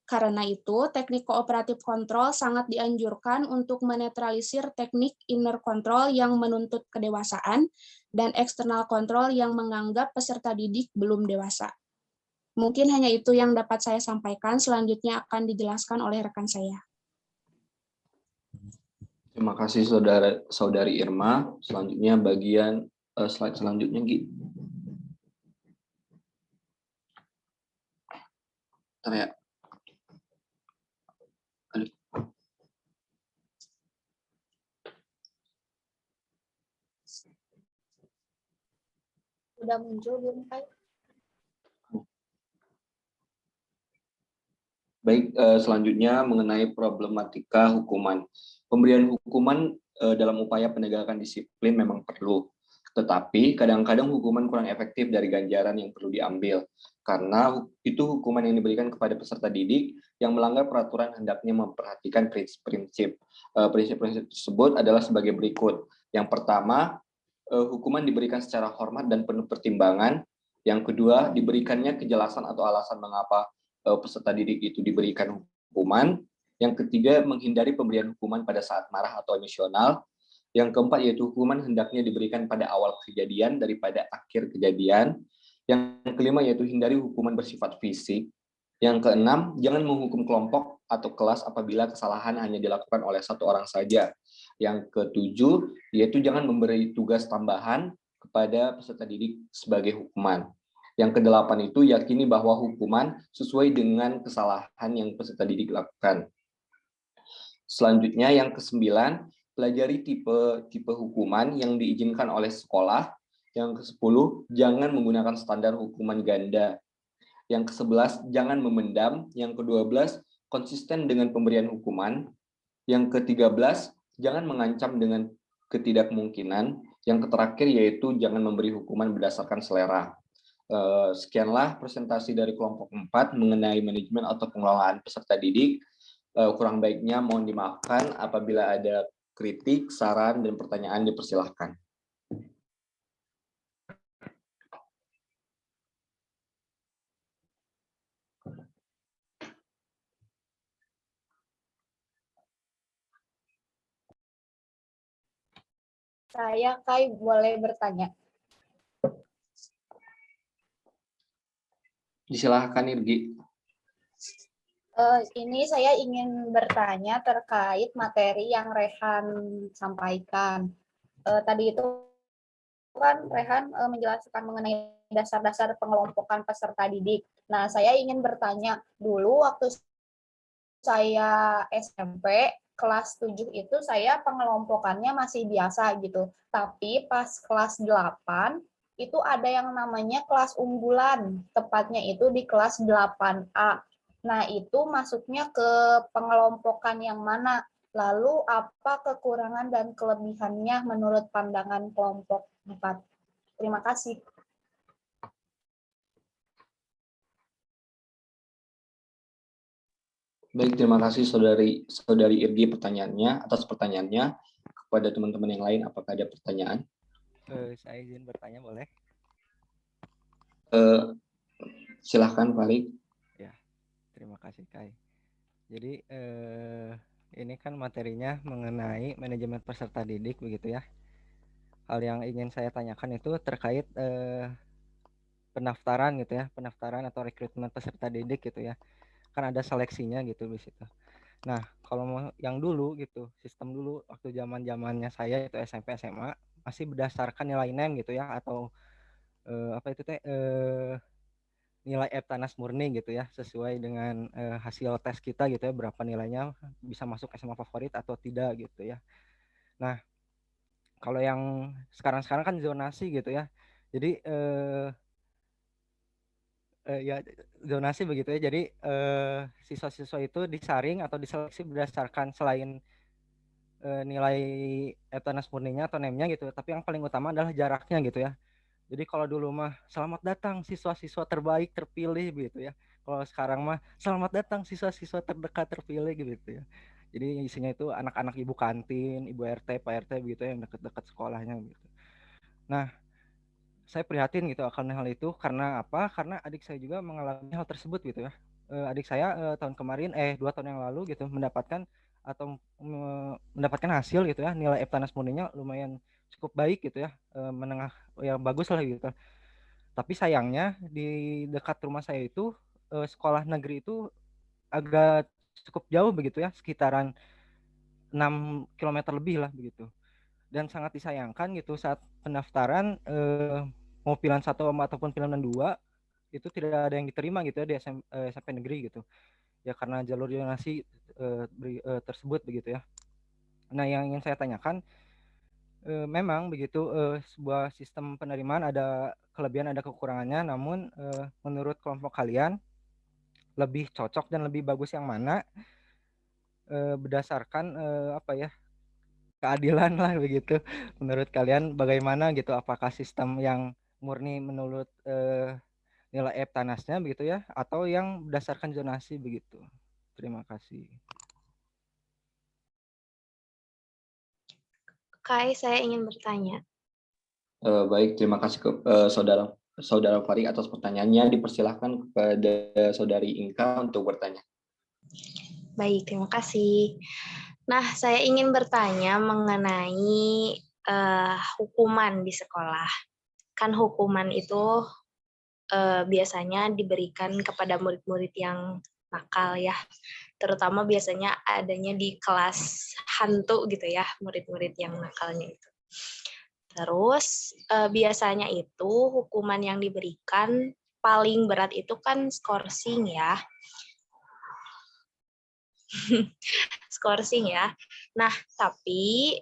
S8: Karena itu, teknik kooperatif kontrol sangat dianjurkan untuk menetralisir teknik inner control yang menuntut kedewasaan dan external control yang menganggap peserta didik belum dewasa. Mungkin hanya itu yang dapat saya sampaikan, selanjutnya akan dijelaskan oleh rekan saya.
S2: Terima kasih Saudari Irma. Selanjutnya bagian slide selanjutnya, Gi. Bentar ya.
S1: Udah muncul belum, Pak?
S2: Baik, selanjutnya mengenai problematika hukuman. Pemberian hukuman dalam upaya penegakan disiplin memang perlu, tetapi kadang-kadang hukuman kurang efektif dari ganjaran yang perlu diambil, karena itu hukuman yang diberikan kepada peserta didik yang melanggar peraturan hendaknya memperhatikan prinsip-prinsip. Prinsip-prinsip tersebut adalah sebagai berikut. Yang pertama, hukuman diberikan secara hormat dan penuh pertimbangan. Yang kedua, diberikannya kejelasan atau alasan mengapa peserta didik itu diberikan hukuman. Yang ketiga, menghindari pemberian hukuman pada saat marah atau emosional. Yang keempat, yaitu hukuman hendaknya diberikan pada awal kejadian daripada akhir kejadian. Yang kelima, yaitu hindari hukuman bersifat fisik. Yang keenam, jangan menghukum kelompok atau kelas apabila kesalahan hanya dilakukan oleh satu orang saja. Yang ketujuh, yaitu jangan memberi tugas tambahan kepada peserta didik sebagai hukuman. Yang kedelapan itu yakini bahwa hukuman sesuai dengan kesalahan yang peserta didik lakukan. Selanjutnya yang kesembilan, pelajari tipe hukuman yang diizinkan oleh sekolah. Yang ke-10, jangan menggunakan standar hukuman ganda. Yang ke-11, jangan memendam. Yang ke-12, konsisten dengan pemberian hukuman. Yang ke-13, jangan mengancam dengan ketidakmungkinan. Yang terakhir yaitu jangan memberi hukuman berdasarkan selera. Sekianlah presentasi dari kelompok 4 mengenai manajemen atau pengelolaan peserta didik. Kurang baiknya mohon dimaafkan apabila ada kritik, saran, dan pertanyaan dipersilahkan.
S1: Saya Kai boleh bertanya.
S2: Disilahkan Irgi.
S1: Ini saya ingin bertanya terkait materi yang Rehan sampaikan. Tadi itu kan Rehan menjelaskan mengenai dasar-dasar pengelompokan peserta didik. Nah, saya ingin bertanya dulu waktu saya SMP kelas 7 itu saya pengelompokannya masih biasa gitu. Tapi pas kelas 8 itu ada yang namanya kelas unggulan, tepatnya itu di kelas 8A. Nah, itu masuknya ke pengelompokan yang mana? Lalu apa kekurangan dan kelebihannya menurut pandangan kelompok 4? Terima kasih.
S2: Baik, terima kasih saudari Irgi atas pertanyaannya. Kepada teman-teman yang lain, apakah ada pertanyaan?
S9: Saya izin bertanya, boleh?
S2: Silahkan, Farid.
S9: Ya, terima kasih, Kai. Jadi, ini kan materinya mengenai manajemen peserta didik, begitu ya. Hal yang ingin saya tanyakan itu terkait pendaftaran gitu ya, pendaftaran atau rekrutmen peserta didik gitu ya. Kan ada seleksinya gitu di situ. Nah, kalau mau yang dulu gitu, sistem dulu waktu zamannya saya itu SMP SMA masih berdasarkan nilai NEM gitu ya, atau nilai EBTANAS murni gitu ya, sesuai dengan hasil tes kita gitu ya, berapa nilainya bisa masuk SMA favorit atau tidak gitu ya. Nah, kalau yang sekarang kan zonasi gitu ya. Jadi ya zonasi begitu ya. Jadi siswa-siswa itu disaring atau diseleksi berdasarkan selain nilai EBTANAS murninya atau NEM-nya gitu, tapi yang paling utama adalah jaraknya gitu ya. Jadi kalau dulu mah selamat datang siswa-siswa terbaik terpilih gitu ya. Kalau sekarang mah selamat datang siswa-siswa terdekat terpilih gitu ya. Jadi isinya itu anak-anak ibu kantin, ibu RT, Pak RT begitu yang dekat-dekat sekolahnya gitu. Nah, saya prihatin gitu akan hal itu karena apa? Karena adik saya juga mengalami hal tersebut gitu ya. Adik saya tahun kemarin 2 tahun yang lalu gitu mendapatkan hasil gitu ya, nilai EBTANAS murninya lumayan cukup baik gitu ya, menengah yang bagus lah gitu. Tapi sayangnya di dekat rumah saya itu sekolah negeri itu agak cukup jauh begitu ya, sekitaran 6 km lebih lah begitu. Dan sangat disayangkan gitu saat pendaftaran mau pilihan 1 ataupun pilihan 2 itu tidak ada yang diterima gitu ya di SMP negeri gitu. Ya karena jalur zonasi tersebut begitu ya. Nah, yang ingin saya tanyakan, memang begitu sebuah sistem penerimaan ada kelebihan ada kekurangannya, namun menurut kelompok kalian lebih cocok dan lebih bagus yang mana berdasarkan apa ya, keadilan lah begitu. Menurut kalian bagaimana gitu? Apakah sistem yang murni menurut nilai EBTANAS-nya begitu ya, atau yang berdasarkan zonasi begitu? Terima kasih.
S7: Kai, saya ingin bertanya.
S2: Baik, terima kasih ke saudara Farid atas pertanyaannya. Dipersilahkan kepada saudari Inka untuk bertanya.
S7: Baik, terima kasih. Nah, saya ingin bertanya mengenai hukuman di sekolah. Kan hukuman itu biasanya diberikan kepada murid-murid yang nakal ya. Terutama biasanya adanya di kelas hantu gitu ya, murid-murid yang nakalnya itu. Terus biasanya itu hukuman yang diberikan paling berat itu kan skorsing ya. Skorsing ya. Nah, tapi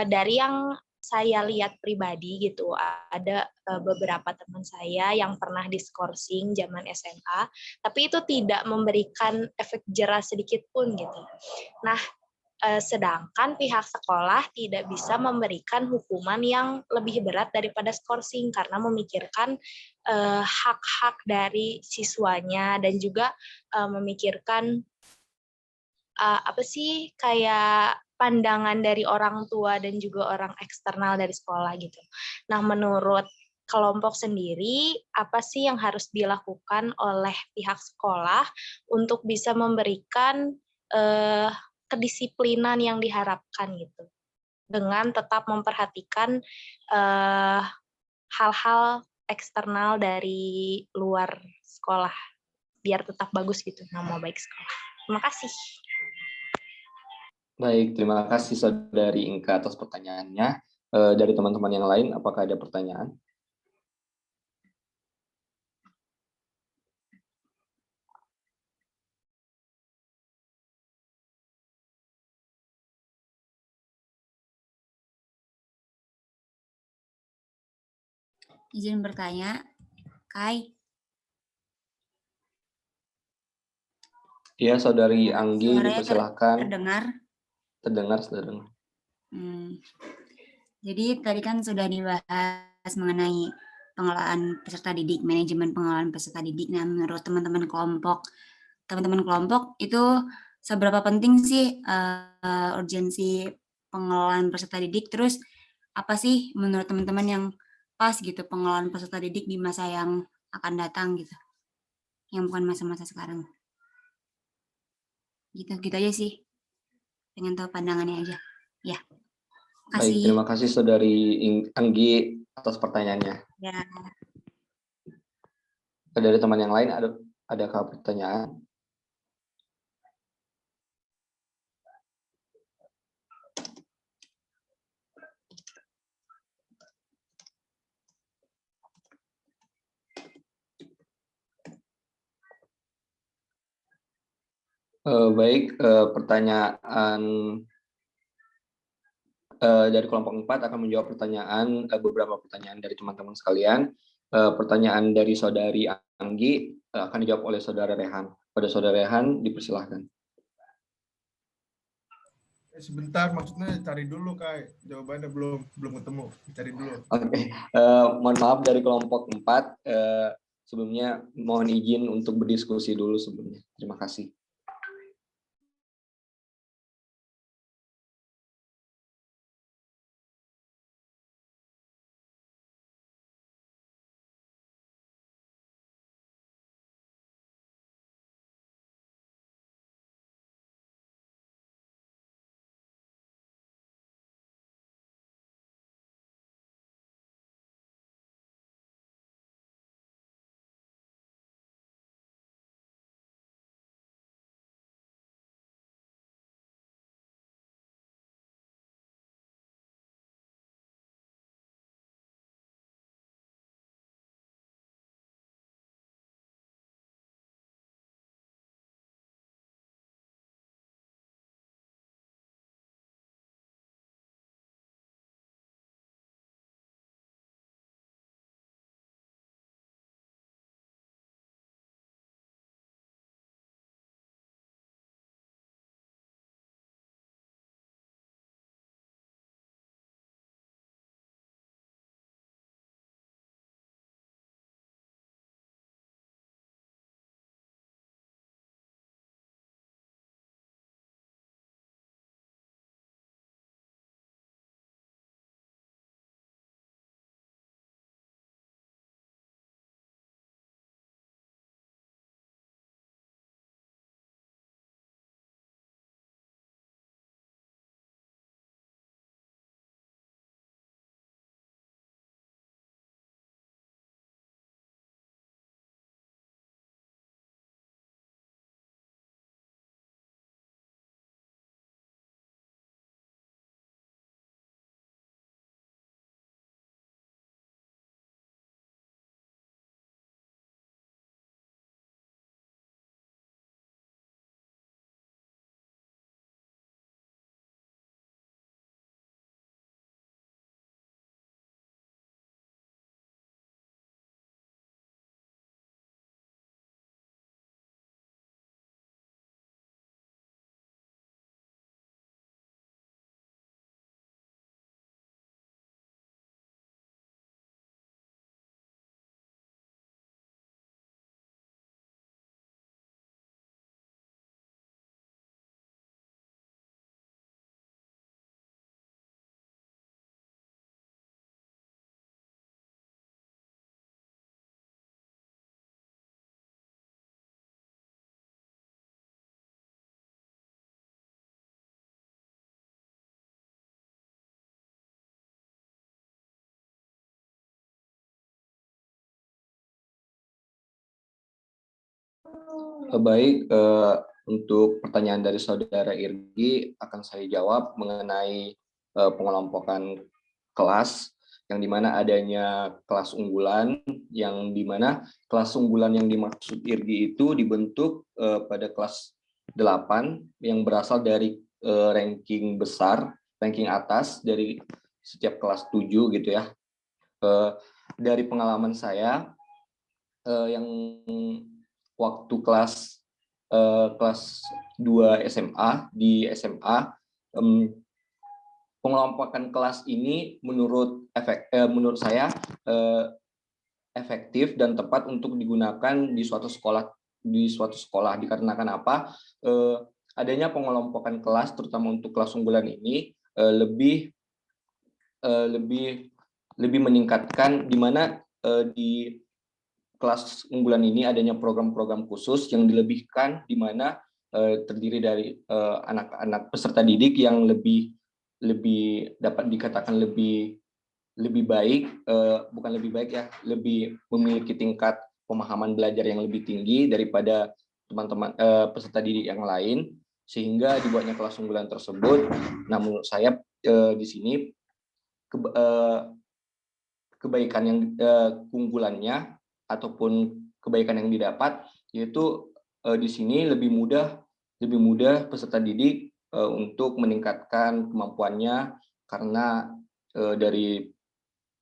S7: dari yang saya lihat pribadi gitu, ada beberapa teman saya yang pernah diskorsing zaman SMA, tapi itu tidak memberikan efek jera sedikit pun gitu. Nah, sedangkan pihak sekolah tidak bisa memberikan hukuman yang lebih berat daripada skorsing karena memikirkan hak-hak dari siswanya dan juga memikirkan
S8: apa sih kayak pandangan dari orang tua dan juga orang eksternal dari sekolah gitu. Nah, menurut kelompok sendiri, apa sih yang harus dilakukan oleh pihak sekolah untuk bisa memberikan kedisiplinan yang diharapkan gitu, dengan tetap memperhatikan hal-hal eksternal dari luar sekolah, biar tetap bagus gitu nama baik sekolah. Terima kasih.
S2: Baik, terima kasih Saudari Inka atas pertanyaannya. Dari teman-teman yang lain, apakah ada pertanyaan?
S10: Izin bertanya, Kai.
S2: Iya, Saudari Anggi, dipersilahkan.
S10: Terdengar?
S2: Terdengar.
S10: Jadi tadi kan sudah dibahas mengenai pengelolaan peserta didik, manajemen pengelolaan peserta didik. Nah, menurut teman-teman kelompok itu seberapa penting sih urgensi pengelolaan peserta didik? Terus apa sih menurut teman-teman yang pas gitu pengelolaan peserta didik di masa yang akan datang gitu, yang bukan masa-masa sekarang? Gitu aja sih. Pengen tahu pandangannya aja. Ya.
S2: Baik, terima kasih Saudari Anggi atas pertanyaannya.
S10: Ya.
S2: Dari teman yang lain adakah pertanyaan? Baik, pertanyaan dari kelompok 4 akan menjawab beberapa pertanyaan dari teman-teman sekalian. Pertanyaan dari Saudari Anggi akan dijawab oleh Saudara Rehan. Pada Saudara Rehan, dipersilahkan.
S6: Sebentar, maksudnya cari dulu, Kai. Jawabannya belum ketemu. Cari dulu.
S2: Oke. Mohon maaf dari kelompok 4. Sebelumnya mohon izin untuk berdiskusi dulu sebelumnya. Terima kasih. Baik, untuk pertanyaan dari saudara Irgi akan saya jawab mengenai pengelompokan kelas, yang dimana adanya kelas unggulan, yang dimana kelas unggulan yang dimaksud Irgi itu dibentuk pada kelas 8 yang berasal dari ranking besar, ranking atas dari setiap kelas 7 gitu ya. Dari pengalaman saya yang waktu kelas 2 SMA di SMA, pengelompokan kelas ini menurut saya efektif dan tepat untuk digunakan di suatu sekolah dikarenakan apa? Adanya pengelompokan kelas terutama untuk kelas unggulan ini lebih meningkatkan, di mana di kelas unggulan ini adanya program-program khusus yang dilebihkan, di mana terdiri dari anak-anak peserta didik yang lebih dapat dikatakan lebih baik, bukan lebih baik ya, lebih memiliki tingkat pemahaman belajar yang lebih tinggi daripada teman-teman peserta didik yang lain, sehingga dibuatnya kelas unggulan tersebut. Nah, menurut saya di sini kebaikan yang keunggulannya ataupun kebaikan yang didapat, yaitu di sini lebih mudah peserta didik untuk meningkatkan kemampuannya, karena dari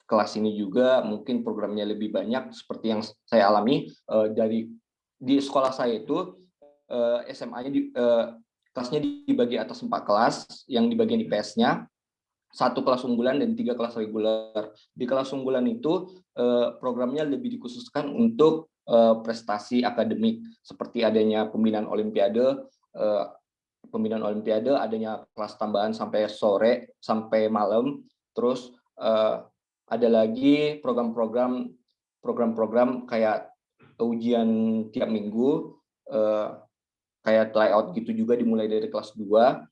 S2: kelas ini juga mungkin programnya lebih banyak seperti yang saya alami di sekolah saya itu. SMA-nya kelasnya dibagi atas 4 kelas yang di bagian IPS-nya, 1 kelas unggulan dan 3 kelas reguler. Di kelas unggulan itu programnya lebih dikhususkan untuk prestasi akademik, seperti adanya pembinaan olimpiade, adanya kelas tambahan sampai sore, sampai malam. Terus ada lagi program-program kayak ujian tiap minggu, kayak tryout gitu juga dimulai dari kelas 2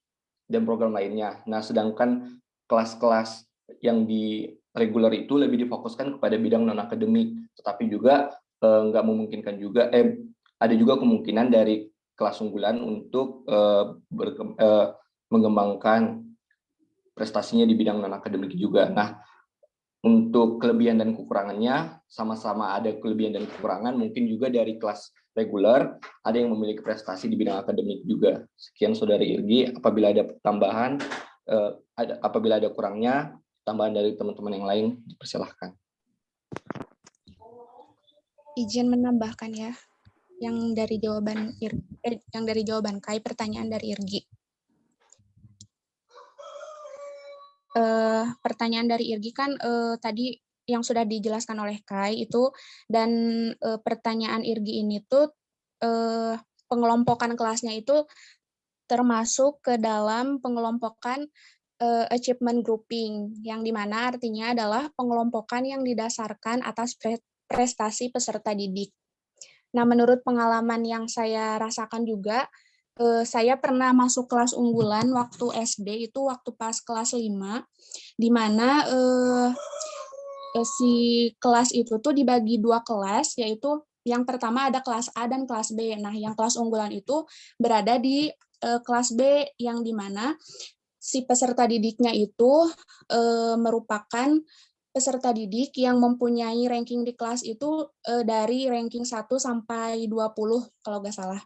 S2: dan program lainnya. Nah, sedangkan kelas-kelas yang di reguler itu lebih difokuskan kepada bidang non-akademik, tetapi juga nggak memungkinkan juga, ada juga kemungkinan dari kelas unggulan untuk mengembangkan prestasinya di bidang non-akademik juga. Nah, untuk kelebihan dan kekurangannya, sama-sama ada kelebihan dan kekurangan. Mungkin juga dari kelas reguler ada yang memiliki prestasi di bidang akademik juga. Sekian Saudari Irgi. Apabila ada tambahan, apabila ada kurangnya, tambahan dari teman-teman yang lain dipersilahkan.
S8: Izin menambahkan ya, yang dari jawaban Kai, pertanyaan dari Irgi. Pertanyaan dari Irgi kan tadi yang sudah dijelaskan oleh Kai itu, dan pertanyaan Irgi ini tuh pengelompokan kelasnya itu termasuk ke dalam pengelompokan achievement grouping, yang dimana artinya adalah pengelompokan yang didasarkan atas prestasi peserta didik. Nah, menurut pengalaman yang saya rasakan juga, saya pernah masuk kelas unggulan waktu SD, itu waktu pas kelas 5, di mana si kelas itu tuh dibagi 2 kelas, yaitu yang pertama ada kelas A dan kelas B. Nah, yang kelas unggulan itu berada di kelas B, yang dimana si peserta didiknya itu merupakan peserta didik yang mempunyai ranking di kelas itu dari ranking 1 sampai 20 kalau nggak salah.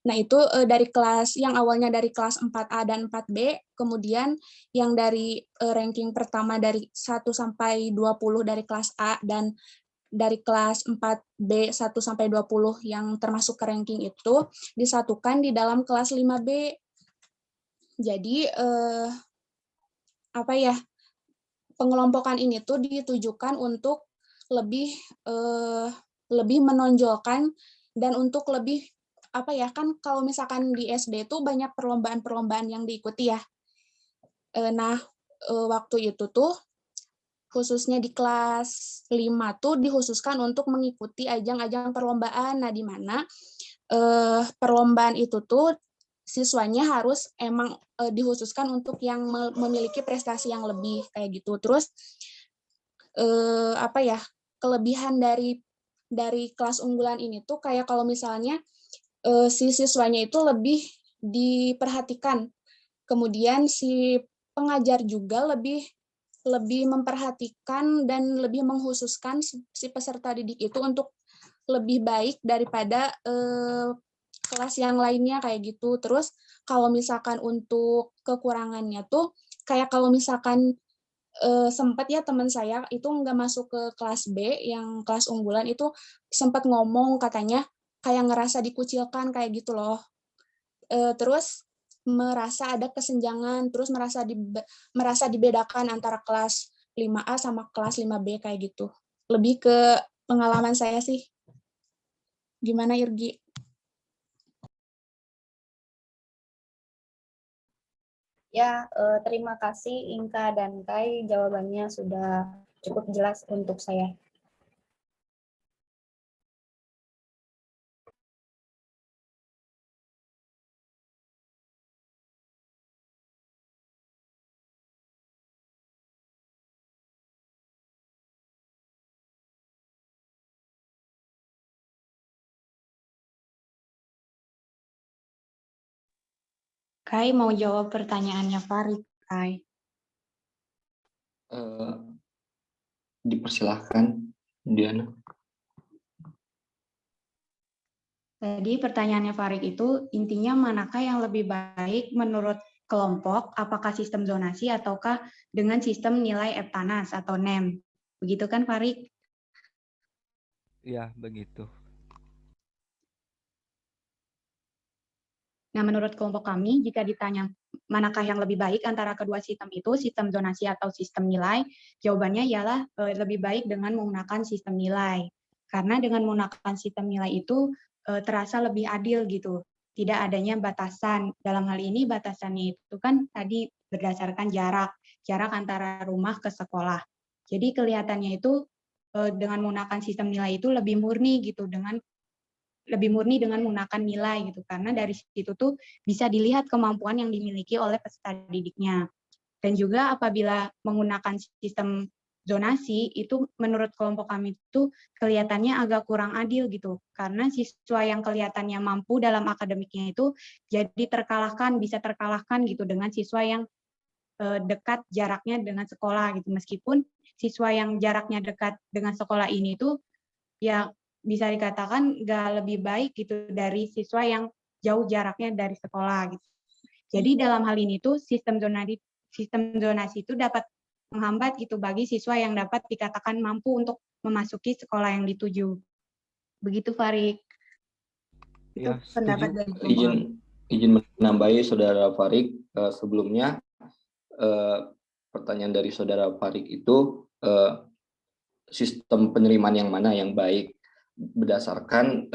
S8: Nah, itu dari kelas yang awalnya dari kelas 4A dan 4B, kemudian yang dari ranking pertama dari 1 sampai 20 dari kelas A, dan dari kelas 4B 1 sampai 20 yang termasuk ke ranking itu disatukan di dalam kelas 5B. Jadi pengelompokan ini tuh ditujukan untuk lebih menonjolkan dan untuk lebih kan kalau misalkan di SD tuh banyak perlombaan-perlombaan yang diikuti ya. Nah, waktu itu tuh khususnya di kelas 5 tuh dikhususkan untuk mengikuti ajang-ajang perlombaan. Nah, di mana perlombaan itu tuh siswanya harus emang dikhususkan untuk yang memiliki prestasi yang lebih kayak gitu. Terus kelebihan dari dari kelas unggulan ini tuh kayak kalau misalnya si siswanya itu lebih diperhatikan. Kemudian si pengajar juga lebih memperhatikan dan lebih mengkhususkan si peserta didik itu untuk lebih baik daripada kelas yang lainnya kayak gitu. Terus kalau misalkan untuk kekurangannya tuh kayak kalau misalkan sempat ya teman saya itu nggak masuk ke kelas B yang kelas unggulan itu sempat ngomong katanya kayak ngerasa dikucilkan kayak gitu loh. Terus merasa ada kesenjangan, terus merasa dibedakan antara kelas 5A sama kelas 5B kayak gitu. Lebih ke pengalaman saya sih. Gimana Irgi?
S1: Ya, terima kasih Inka dan Kai, jawabannya sudah cukup jelas untuk saya.
S4: Kai mau jawab pertanyaannya Farid, Kai.
S2: Dipersilahkan, Diana.
S4: Tadi pertanyaannya Farid itu intinya manakah yang lebih baik menurut kelompok, apakah sistem zonasi ataukah dengan sistem nilai Eptanas atau NEM. Begitu kan Farid?
S9: Iya, begitu.
S4: Nah, menurut kelompok kami, jika ditanya manakah yang lebih baik antara kedua sistem itu, sistem zonasi atau sistem nilai, jawabannya ialah lebih baik dengan menggunakan sistem nilai. Karena dengan menggunakan sistem nilai itu terasa lebih adil gitu. Tidak adanya batasan. Dalam hal ini batasannya itu kan tadi berdasarkan jarak antara rumah ke sekolah. Jadi kelihatannya itu dengan menggunakan sistem nilai itu lebih murni gitu, dengan menggunakan nilai gitu, karena dari situ tuh bisa dilihat kemampuan yang dimiliki oleh peserta didiknya. Dan juga apabila menggunakan sistem zonasi itu menurut kelompok kami itu kelihatannya agak kurang adil gitu, karena siswa yang kelihatannya mampu dalam akademiknya itu jadi bisa terkalahkan gitu dengan siswa yang dekat jaraknya dengan sekolah gitu, meskipun siswa yang jaraknya dekat dengan sekolah ini tuh ya bisa dikatakan nggak lebih baik gitu dari siswa yang jauh jaraknya dari sekolah gitu. Jadi dalam hal ini tuh sistem zonasi itu dapat menghambat gitu bagi siswa yang dapat dikatakan mampu untuk memasuki sekolah yang dituju. Begitu Farid. Itu
S9: Ya,
S4: pendapat
S9: setuju.
S4: dari
S2: Izin menambahi Saudara Farid, sebelumnya pertanyaan dari Saudara Farid itu sistem penerimaan yang mana yang baik berdasarkan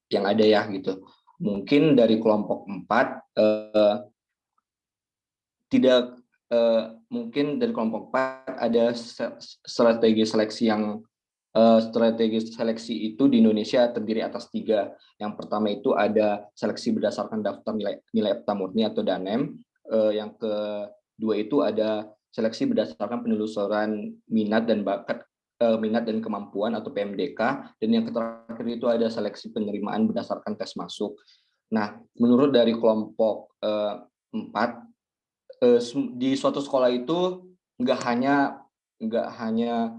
S2: yang ada ya gitu. Mungkin dari kelompok 4 tidak mungkin dari kelompok 4 ada strategi seleksi itu di Indonesia terdiri atas 3. Yang pertama itu ada seleksi berdasarkan daftar nilai EPTA murni atau DANEM. Yang kedua itu ada seleksi berdasarkan penelusuran minat dan bakat, minat dan kemampuan atau PMDK, dan yang terakhir itu ada seleksi penerimaan berdasarkan tes masuk. Nah, menurut dari kelompok 4, di suatu sekolah itu nggak hanya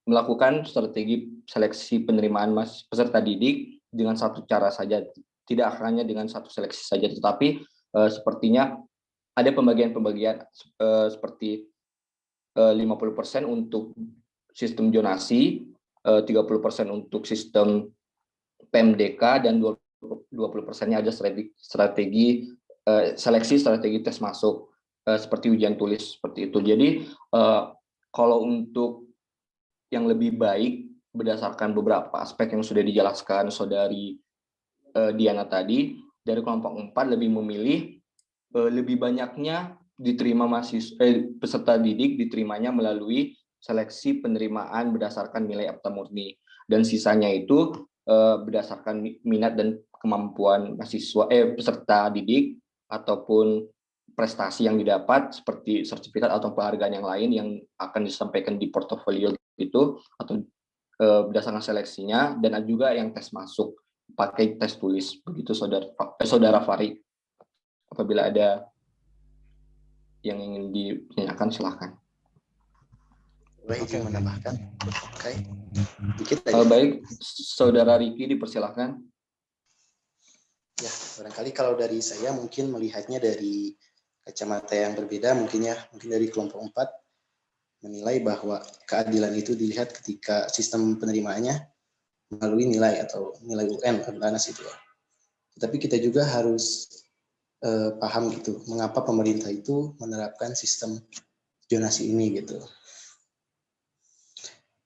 S2: melakukan strategi seleksi penerimaan peserta didik dengan satu cara saja, tidak hanya dengan satu seleksi saja, tetapi sepertinya ada pembagian seperti 50% untuk sistem zonasi, 30% untuk sistem PMDK, dan 20%-nya ada strategi seleksi strategi tes masuk seperti ujian tulis seperti itu. Jadi kalau untuk yang lebih baik berdasarkan beberapa aspek yang sudah dijelaskan Saudari Diana tadi, dari kelompok 4 lebih memilih lebih banyaknya diterima peserta didik diterimanya melalui seleksi penerimaan berdasarkan nilai EPTA murni, dan sisanya itu berdasarkan minat dan kemampuan peserta didik ataupun prestasi yang didapat seperti sertifikat atau penghargaan yang lain yang akan disampaikan di portofolio itu atau berdasarkan seleksinya, dan ada juga yang tes masuk pakai tes tulis. Begitu saudara Fari. Apabila ada yang ingin ditanyakan, silahkan.
S11: Baik, izin menambahkan. Oke. Dikit aja.
S2: Baik, saudara Riki dipersilahkan.
S11: Ya, barangkali kalau dari saya mungkin melihatnya dari kacamata yang berbeda, mungkin dari kelompok 4 menilai bahwa keadilan itu dilihat ketika sistem penerimaannya melalui nilai atau nilai UN Unlanas itu ya. Tapi kita juga harus paham gitu, mengapa pemerintah itu menerapkan sistem zonasi ini gitu.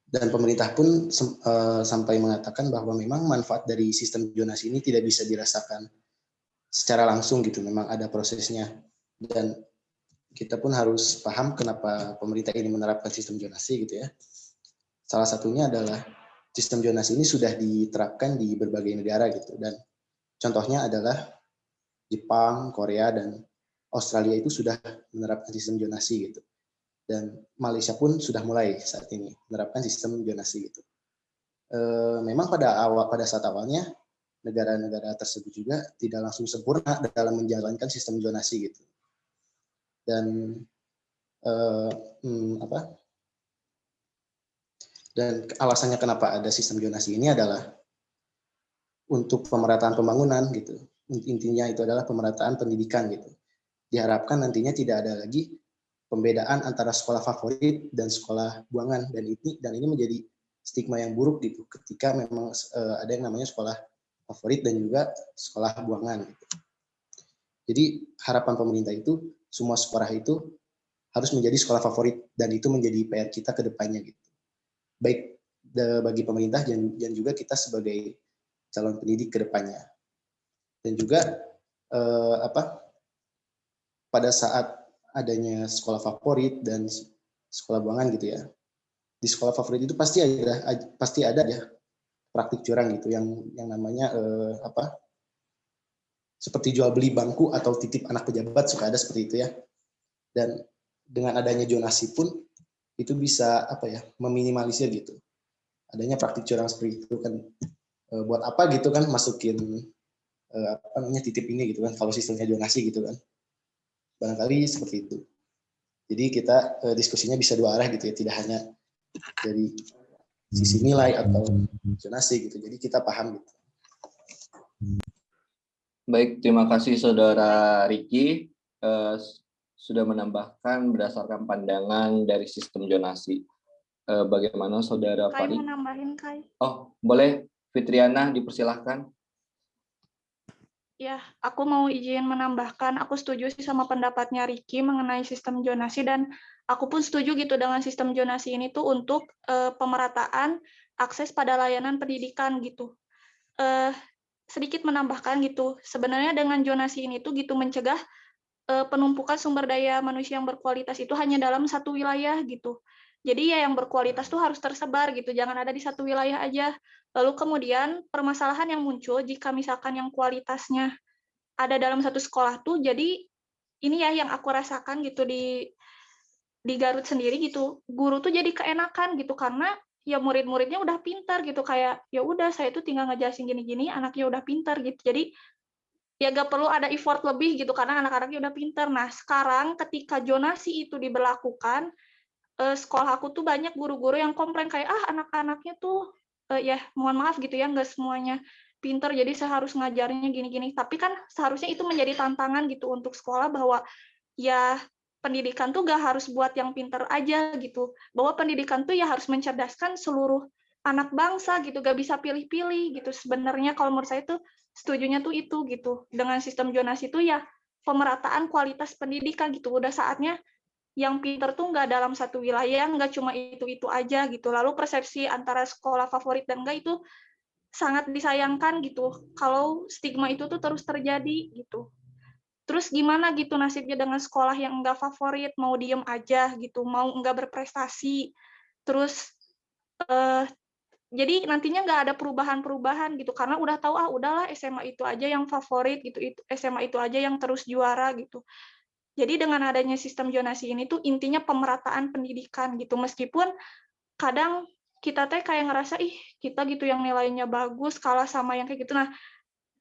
S11: Dan pemerintah pun sampai mengatakan bahwa memang manfaat dari sistem zonasi ini tidak bisa dirasakan secara langsung gitu, memang ada prosesnya. Dan kita pun harus paham kenapa pemerintah ini menerapkan sistem zonasi gitu ya. Salah satunya adalah sistem zonasi ini sudah diterapkan di berbagai negara gitu, dan contohnya adalah Jepang, Korea, dan Australia itu sudah menerapkan sistem zonasi gitu. Dan Malaysia pun sudah mulai saat ini menerapkan sistem zonasi gitu. Memang pada saat awalnya negara-negara tersebut juga tidak langsung sempurna dalam menjalankan sistem zonasi gitu. Dan dan alasannya kenapa ada sistem zonasi ini adalah untuk pemerataan pembangunan gitu. Intinya itu adalah pemerataan pendidikan gitu. Diharapkan nantinya tidak ada lagi pembedaan antara sekolah favorit dan sekolah buangan, dan ini menjadi stigma yang buruk gitu ketika memang ada yang namanya sekolah favorit dan juga sekolah buangan gitu. Jadi harapan pemerintah itu semua sekolah itu harus menjadi sekolah favorit, dan itu menjadi PR kita ke depannya gitu. Baik bagi pemerintah dan juga kita sebagai calon pendidik ke depannya. Dan juga pada saat adanya sekolah favorit dan sekolah buangan gitu ya, di sekolah favorit itu pasti ada ya praktik curang gitu yang namanya seperti jual beli bangku atau titip anak pejabat, suka ada seperti itu ya. Dan dengan adanya zonasi pun itu bisa meminimalisir gitu adanya praktik curang seperti itu kan. Buat apa gitu kan masukin titip ini gitu kan kalau sistemnya zonasi gitu kan. Barangkali seperti itu. Jadi kita diskusinya bisa dua arah gitu ya, tidak hanya dari sisi nilai atau zonasi gitu. Jadi kita paham gitu.
S2: Baik, terima kasih Saudara Riki sudah menambahkan berdasarkan pandangan dari sistem zonasi. Bagaimana Saudara
S1: Kai
S2: Farid?
S1: mau nambahin, Kai?
S2: Oh, boleh. Fitriana, dipersilahkan.
S1: Ya, aku mau izin menambahkan, aku setuju sih sama pendapatnya Riki mengenai sistem zonasi, dan aku pun setuju gitu dengan sistem zonasi ini tuh untuk pemerataan akses pada layanan pendidikan gitu. Sedikit menambahkan gitu, sebenarnya dengan zonasi ini tuh gitu mencegah penumpukan sumber daya manusia yang berkualitas itu hanya dalam satu wilayah gitu. Jadi ya yang berkualitas tuh harus tersebar gitu, jangan ada di satu wilayah aja. Lalu kemudian permasalahan yang muncul jika misalkan yang kualitasnya ada dalam satu sekolah tuh, jadi ini ya yang aku rasakan gitu di Garut sendiri gitu, guru tuh jadi keenakan gitu karena ya murid-muridnya udah pintar gitu, kayak ya udah saya tuh tinggal ngejelasin gini-gini, anaknya udah pintar gitu. Jadi ya gak perlu ada effort lebih gitu karena anak-anaknya udah pintar. Nah sekarang ketika zonasi itu diberlakukan, sekolah aku tuh banyak guru-guru yang komplain kayak anak-anaknya tuh ya mohon maaf gitu ya nggak semuanya pintar, jadi saya harus ngajarnya gini-gini. Tapi kan seharusnya itu menjadi tantangan gitu untuk sekolah bahwa ya pendidikan tuh gak harus buat yang pintar aja gitu, bahwa pendidikan tuh ya harus mencerdaskan seluruh anak bangsa gitu, gak bisa pilih-pilih gitu. Sebenarnya kalau menurut saya tuh setujunya tuh itu gitu, dengan sistem zonasi itu ya pemerataan kualitas pendidikan gitu. Udah saatnya yang pinter tuh nggak dalam satu wilayah, nggak cuma itu aja gitu. Lalu persepsi antara sekolah favorit dan enggak itu sangat disayangkan gitu. Kalau stigma itu tuh terus terjadi gitu. Terus gimana gitu nasibnya dengan sekolah yang enggak favorit, mau diem aja gitu, mau enggak berprestasi. Terus jadi nantinya nggak ada perubahan-perubahan gitu, karena udah tahu udahlah SMA itu aja yang favorit gitu, SMA itu aja yang terus juara gitu. Jadi dengan adanya sistem zonasi ini tuh intinya pemerataan pendidikan gitu, meskipun kadang
S12: kita teh kayak ngerasa ih kita gitu yang nilainya bagus kalah sama yang kayak gitu. Nah,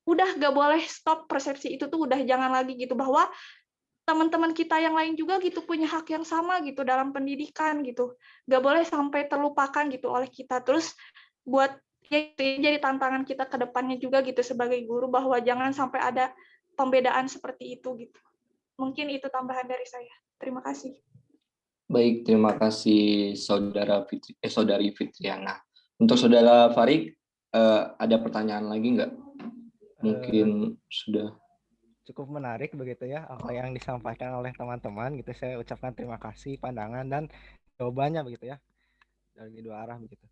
S12: udah gak boleh stop persepsi itu tuh, udah jangan lagi gitu, bahwa teman-teman kita yang lain juga gitu punya hak yang sama gitu dalam pendidikan gitu. Gak boleh sampai terlupakan gitu oleh kita. Terus buat ya itu jadi tantangan kita ke depannya juga gitu sebagai guru, bahwa jangan sampai ada pembedaan seperti itu gitu. Mungkin itu tambahan dari saya. Terima kasih.
S2: Baik, terima kasih Saudari Fitriana. Untuk Saudara Farid, ada pertanyaan lagi nggak? Mungkin sudah
S9: cukup menarik begitu ya apa yang disampaikan oleh teman-teman gitu. Saya ucapkan terima kasih pandangan dan jawabannya begitu ya dari dua arah begitu.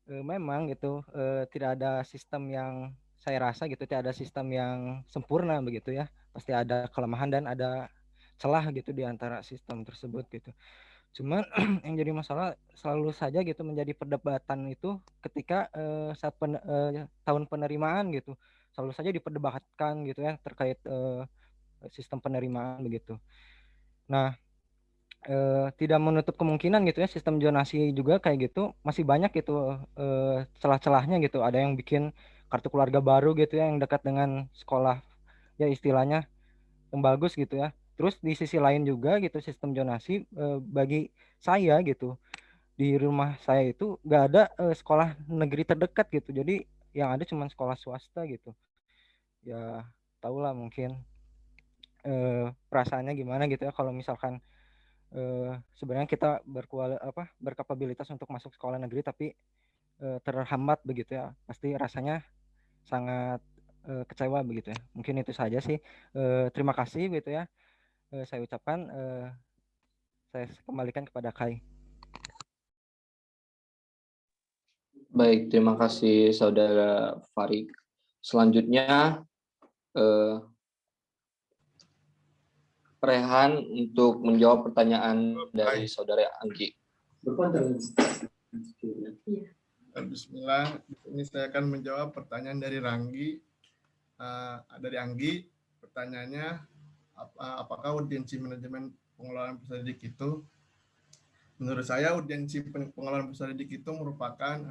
S9: Memang gitu tidak ada sistem yang saya rasa gitu, tidak ada sistem yang sempurna begitu ya. Pasti ada kelemahan dan ada celah gitu di antara sistem tersebut gitu. Cuman yang jadi masalah selalu saja gitu menjadi perdebatan itu ketika saat tahun penerimaan gitu. Selalu saja diperdebatkan gitu ya terkait sistem penerimaan begitu. Nah, tidak menutup kemungkinan gitu ya sistem zonasi juga kayak gitu masih banyak gitu celah-celahnya gitu. Ada yang bikin kartu keluarga baru gitu ya yang dekat dengan sekolah ya istilahnya yang bagus gitu ya. Terus di sisi lain juga gitu sistem zonasi bagi saya gitu di rumah saya itu nggak ada sekolah negeri terdekat gitu. Jadi yang ada cuma sekolah swasta gitu. Ya tahulah mungkin perasaannya gimana gitu ya kalau misalkan sebenarnya kita berkapabilitas untuk masuk sekolah negeri tapi terhambat begitu ya, pasti rasanya sangat kecewa begitu ya. Mungkin itu saja sih. Terima kasih gitu ya. Saya ucapkan saya kembalikan kepada Kai.
S2: baik, terima kasih Saudara Farid. Selanjutnya Rehan untuk menjawab pertanyaan dari Saudara Anggi.
S6: Bismillah, ini saya akan menjawab pertanyaan dari Anggi. Pertanyaannya, apakah urgensi manajemen pengelolaan peserta didik itu? Menurut saya urgensi pengelolaan peserta didik itu merupakan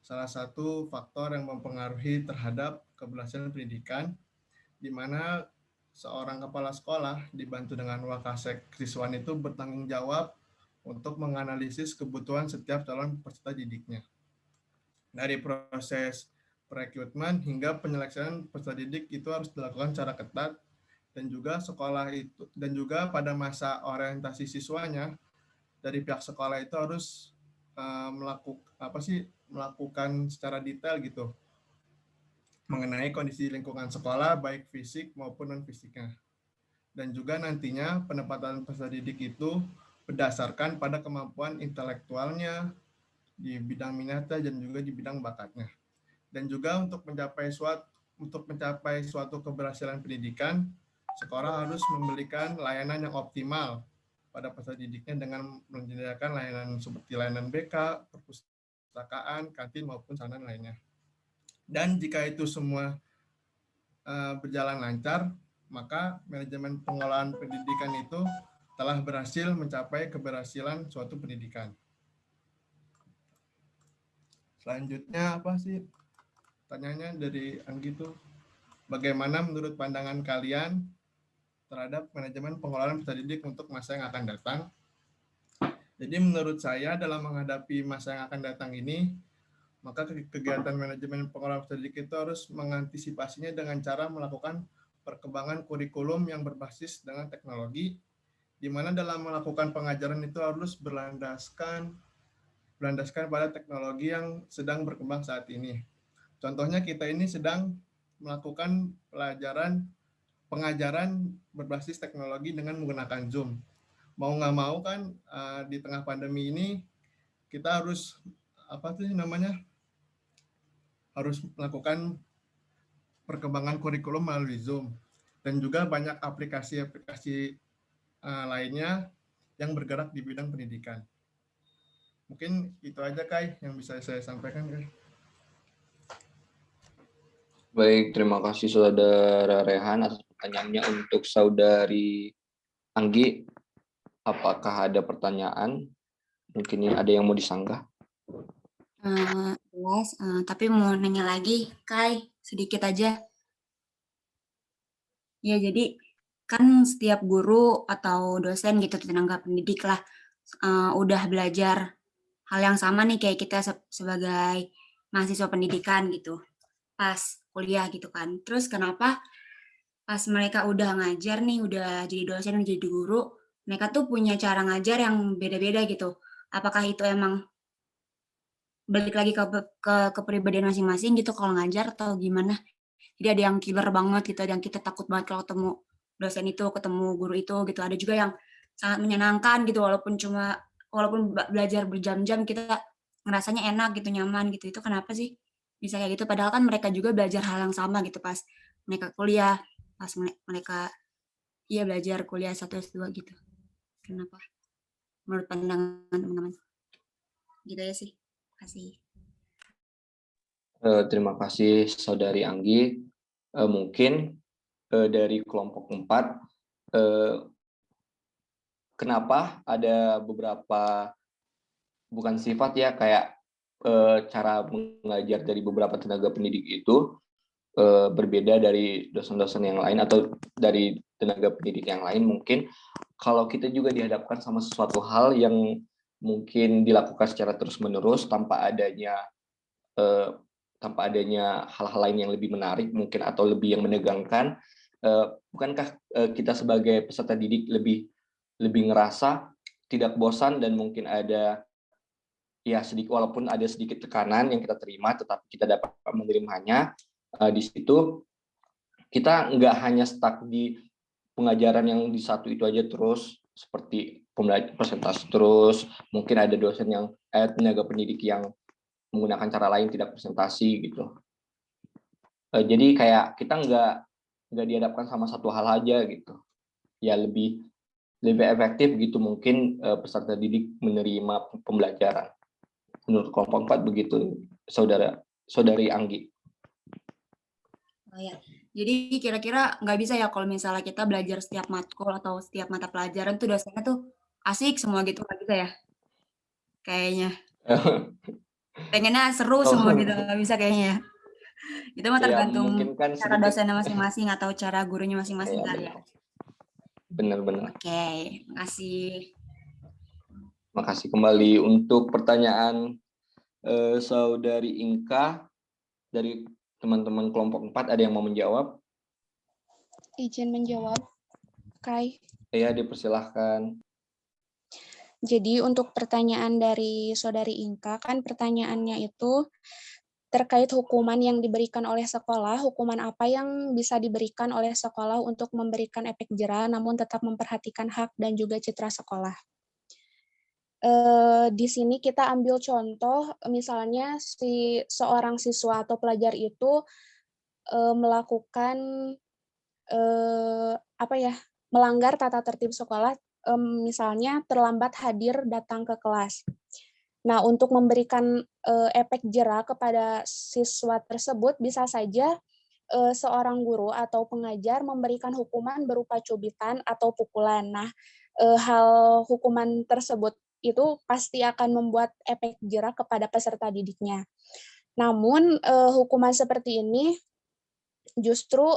S6: salah satu faktor yang mempengaruhi terhadap keberhasilan pendidikan, di mana seorang kepala sekolah dibantu dengan wakasek siswaan itu bertanggung jawab untuk menganalisis kebutuhan setiap calon peserta didiknya. Dari proses perekrutmen hingga penyeleksian peserta didik itu harus dilakukan secara ketat, dan juga sekolah itu dan juga pada masa orientasi siswanya dari pihak sekolah itu harus melakukan secara detail gitu mengenai kondisi lingkungan sekolah baik fisik maupun non fisiknya. Dan juga nantinya penempatan peserta didik itu berdasarkan pada kemampuan intelektualnya di bidang minatnya dan juga di bidang bakatnya. Dan juga untuk mencapai suatu keberhasilan pendidikan, sekolah harus memberikan layanan yang optimal pada peserta didiknya dengan menyediakan layanan seperti layanan BK, perpustakaan, kantin maupun sarana lainnya. Dan jika itu semua berjalan lancar, maka manajemen pengelolaan pendidikan itu telah berhasil mencapai keberhasilan suatu pendidikan. Selanjutnya apa sih? Pertanyaannya dari Anggi itu, bagaimana menurut pandangan kalian terhadap manajemen pengelolaan peserta didik untuk masa yang akan datang? Jadi menurut saya dalam menghadapi masa yang akan datang ini, maka kegiatan manajemen pengelolaan peserta didik itu harus mengantisipasinya dengan cara melakukan perkembangan kurikulum yang berbasis dengan teknologi, di mana dalam melakukan pengajaran itu harus berlandaskan pada teknologi yang sedang berkembang saat ini. Contohnya kita ini sedang melakukan pengajaran berbasis teknologi dengan menggunakan Zoom. Mau nggak mau kan di tengah pandemi ini kita harus harus melakukan perkembangan kurikulum melalui Zoom, dan juga banyak aplikasi-aplikasi lainnya yang bergerak di bidang pendidikan. Mungkin itu aja Kai yang bisa saya sampaikan Kai.
S2: Baik, terima kasih Saudara Rehan atas pertanyaannya. Untuk Saudari Anggi, apakah ada pertanyaan? Mungkin ada yang mau disanggah?
S10: Jelas, tapi mau nanya lagi, Kai, sedikit aja. Ya, jadi kan setiap guru atau dosen gitu, tenaga pendidik lah, udah belajar hal yang sama nih kayak kita sebagai mahasiswa pendidikan gitu, pas kuliah gitu kan. Terus kenapa pas mereka udah ngajar nih, udah jadi dosen, udah jadi guru, mereka tuh punya cara ngajar yang beda-beda gitu. Apakah itu emang balik lagi ke kepribadian masing-masing gitu kalau ngajar atau gimana? Jadi ada yang killer banget gitu, ada yang kita takut banget kalau ketemu dosen itu, ketemu guru itu gitu. Ada juga yang sangat menyenangkan gitu, walaupun belajar berjam-jam kita ngerasanya enak gitu, nyaman gitu. Itu kenapa sih bisa kayak gitu? Padahal kan mereka juga belajar hal yang sama gitu pas mereka kuliah, pas mereka belajar kuliah 1 S2 gitu. Kenapa? Menurut pandangan teman-teman. Gitu ya sih. Kasih.
S2: Terima kasih Saudari Anggi. Mungkin dari kelompok 4, kenapa ada beberapa, bukan sifat ya, kayak cara mengajar dari beberapa tenaga pendidik itu berbeda dari dosen-dosen yang lain atau dari tenaga pendidik yang lain. Mungkin kalau kita juga dihadapkan sama sesuatu hal yang mungkin dilakukan secara terus-menerus tanpa adanya hal-hal lain yang lebih menarik mungkin atau lebih yang menegangkan, bukankah kita sebagai peserta didik lebih ngerasa tidak bosan dan mungkin ada walaupun ada sedikit tekanan yang kita terima, tetapi kita dapat menerimanya. Di situ kita nggak hanya stuck di pengajaran yang di satu itu aja terus, seperti presentasi terus, mungkin ada dosen yang tenaga pendidik yang menggunakan cara lain, tidak presentasi gitu. Jadi kayak kita nggak dihadapkan sama satu hal aja gitu. Ya lebih efektif gitu mungkin peserta didik menerima pembelajaran. Menurut kelompok 4 begitu, Saudari Anggi.
S10: Oh ya, jadi kira-kira nggak bisa ya kalau misalnya kita belajar setiap matkul atau setiap mata pelajaran tuh dosennya tuh asik semua gitu, nggak bisa ya? Kayaknya. Pengennya seru semua gitu, nggak bisa kayaknya ya. Itu mah tergantung cara dosennya masing-masing atau cara gurunya masing-masing kali ya.
S2: Benar-benar.
S10: Oke, makasih.
S2: Makasih kembali untuk pertanyaan Saudari Inka dari teman-teman kelompok 4, ada yang mau menjawab?
S8: Izin menjawab, Kai.
S2: Ya, dipersilahkan.
S8: Jadi untuk pertanyaan dari Saudari Inka, kan pertanyaannya itu terkait hukuman yang diberikan oleh sekolah, hukuman apa yang bisa diberikan oleh sekolah untuk memberikan efek jera namun tetap memperhatikan hak dan juga citra sekolah. Di sini kita ambil contoh, misalnya seorang siswa atau pelajar itu melakukan melanggar tata tertib sekolah, misalnya terlambat hadir datang ke kelas. Nah, untuk memberikan efek jera kepada siswa tersebut, bisa saja seorang guru atau pengajar memberikan hukuman berupa cubitan atau pukulan. Nah, hal hukuman tersebut itu pasti akan membuat efek jera kepada peserta didiknya. Namun, hukuman seperti ini justru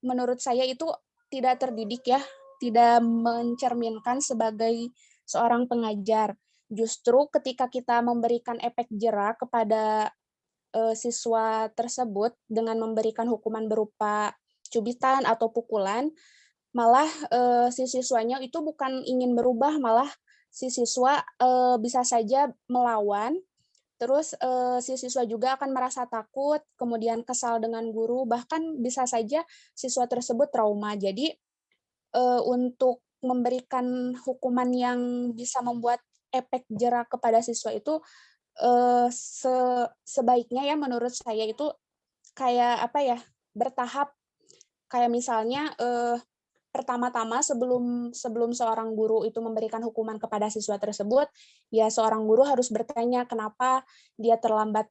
S8: menurut saya itu tidak terdidik ya, tidak mencerminkan sebagai seorang pengajar. Justru ketika kita memberikan efek jera kepada siswa tersebut dengan memberikan hukuman berupa cubitan atau pukulan, malah si siswanya itu bukan ingin berubah, malah si siswa bisa saja melawan, terus si siswa juga akan merasa takut, kemudian kesal dengan guru, bahkan bisa saja siswa tersebut trauma. Jadi untuk memberikan hukuman yang bisa membuat efek jera kepada siswa itu sebaiknya ya menurut saya itu kayak bertahap. Kayak misalnya pertama-tama sebelum seorang guru itu memberikan hukuman kepada siswa tersebut, ya seorang guru harus bertanya kenapa dia terlambat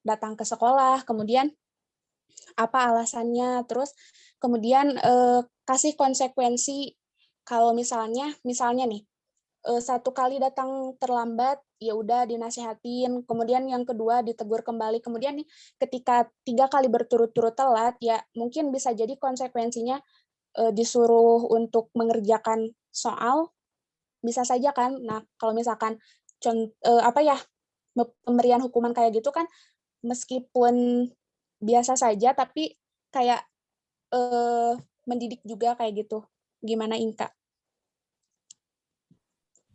S8: datang ke sekolah, kemudian apa alasannya, terus kemudian kasih konsekuensi kalau misalnya nih 1 kali datang terlambat, ya udah dinasehatin, kemudian yang kedua ditegur kembali, kemudian nih ketika 3 kali berturut-turut telat, ya mungkin bisa jadi konsekuensinya disuruh untuk mengerjakan soal, bisa saja kan. Nah, kalau misalkan pemberian hukuman kayak gitu kan meskipun biasa saja, tapi kayak mendidik juga kayak gitu. Gimana Inka?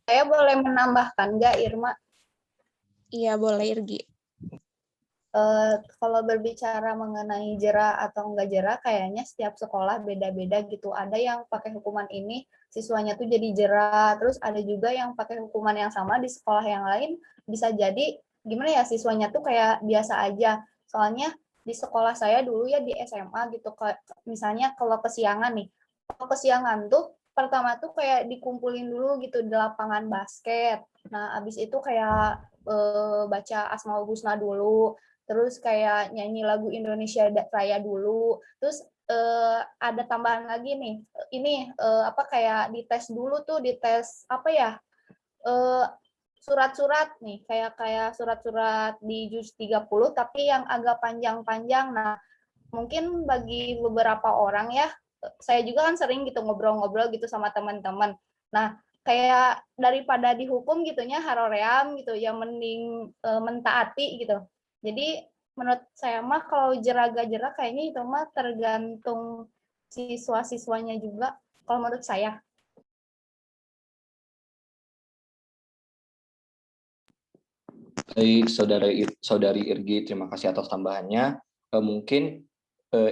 S1: Saya boleh menambahkan nggak, Irma?
S8: Iya, boleh Irgi.
S1: Kalau berbicara mengenai jera atau enggak jera, kayaknya setiap sekolah beda-beda gitu. Ada yang pakai hukuman ini, siswanya tuh jadi jera. Terus ada juga yang pakai hukuman yang sama di sekolah yang lain, bisa jadi gimana ya, siswanya tuh kayak biasa aja. Soalnya di sekolah saya dulu ya di SMA gitu, misalnya kalau kesiangan nih, kalau kesiangan tuh pertama tuh kayak dikumpulin dulu gitu di lapangan basket. Nah, abis itu kayak baca Asmaul Husna dulu, terus kayak nyanyi lagu Indonesia Raya dulu, terus ada tambahan lagi nih, ini kayak dites dulu tuh, dites surat-surat nih, kayak surat-surat di juz 30 tapi yang agak panjang-panjang. Nah, mungkin bagi beberapa orang ya, saya juga kan sering gitu ngobrol-ngobrol gitu sama teman-teman. Nah, kayak daripada dihukum gitunya haroream gitu, ya mending mentaati gitu. Jadi menurut saya mah kalau jera-jera kayaknya itu mah tergantung siswa-siswanya juga kalau menurut saya.
S2: Baik, saudari Irgi, terima kasih atas tambahannya. Mungkin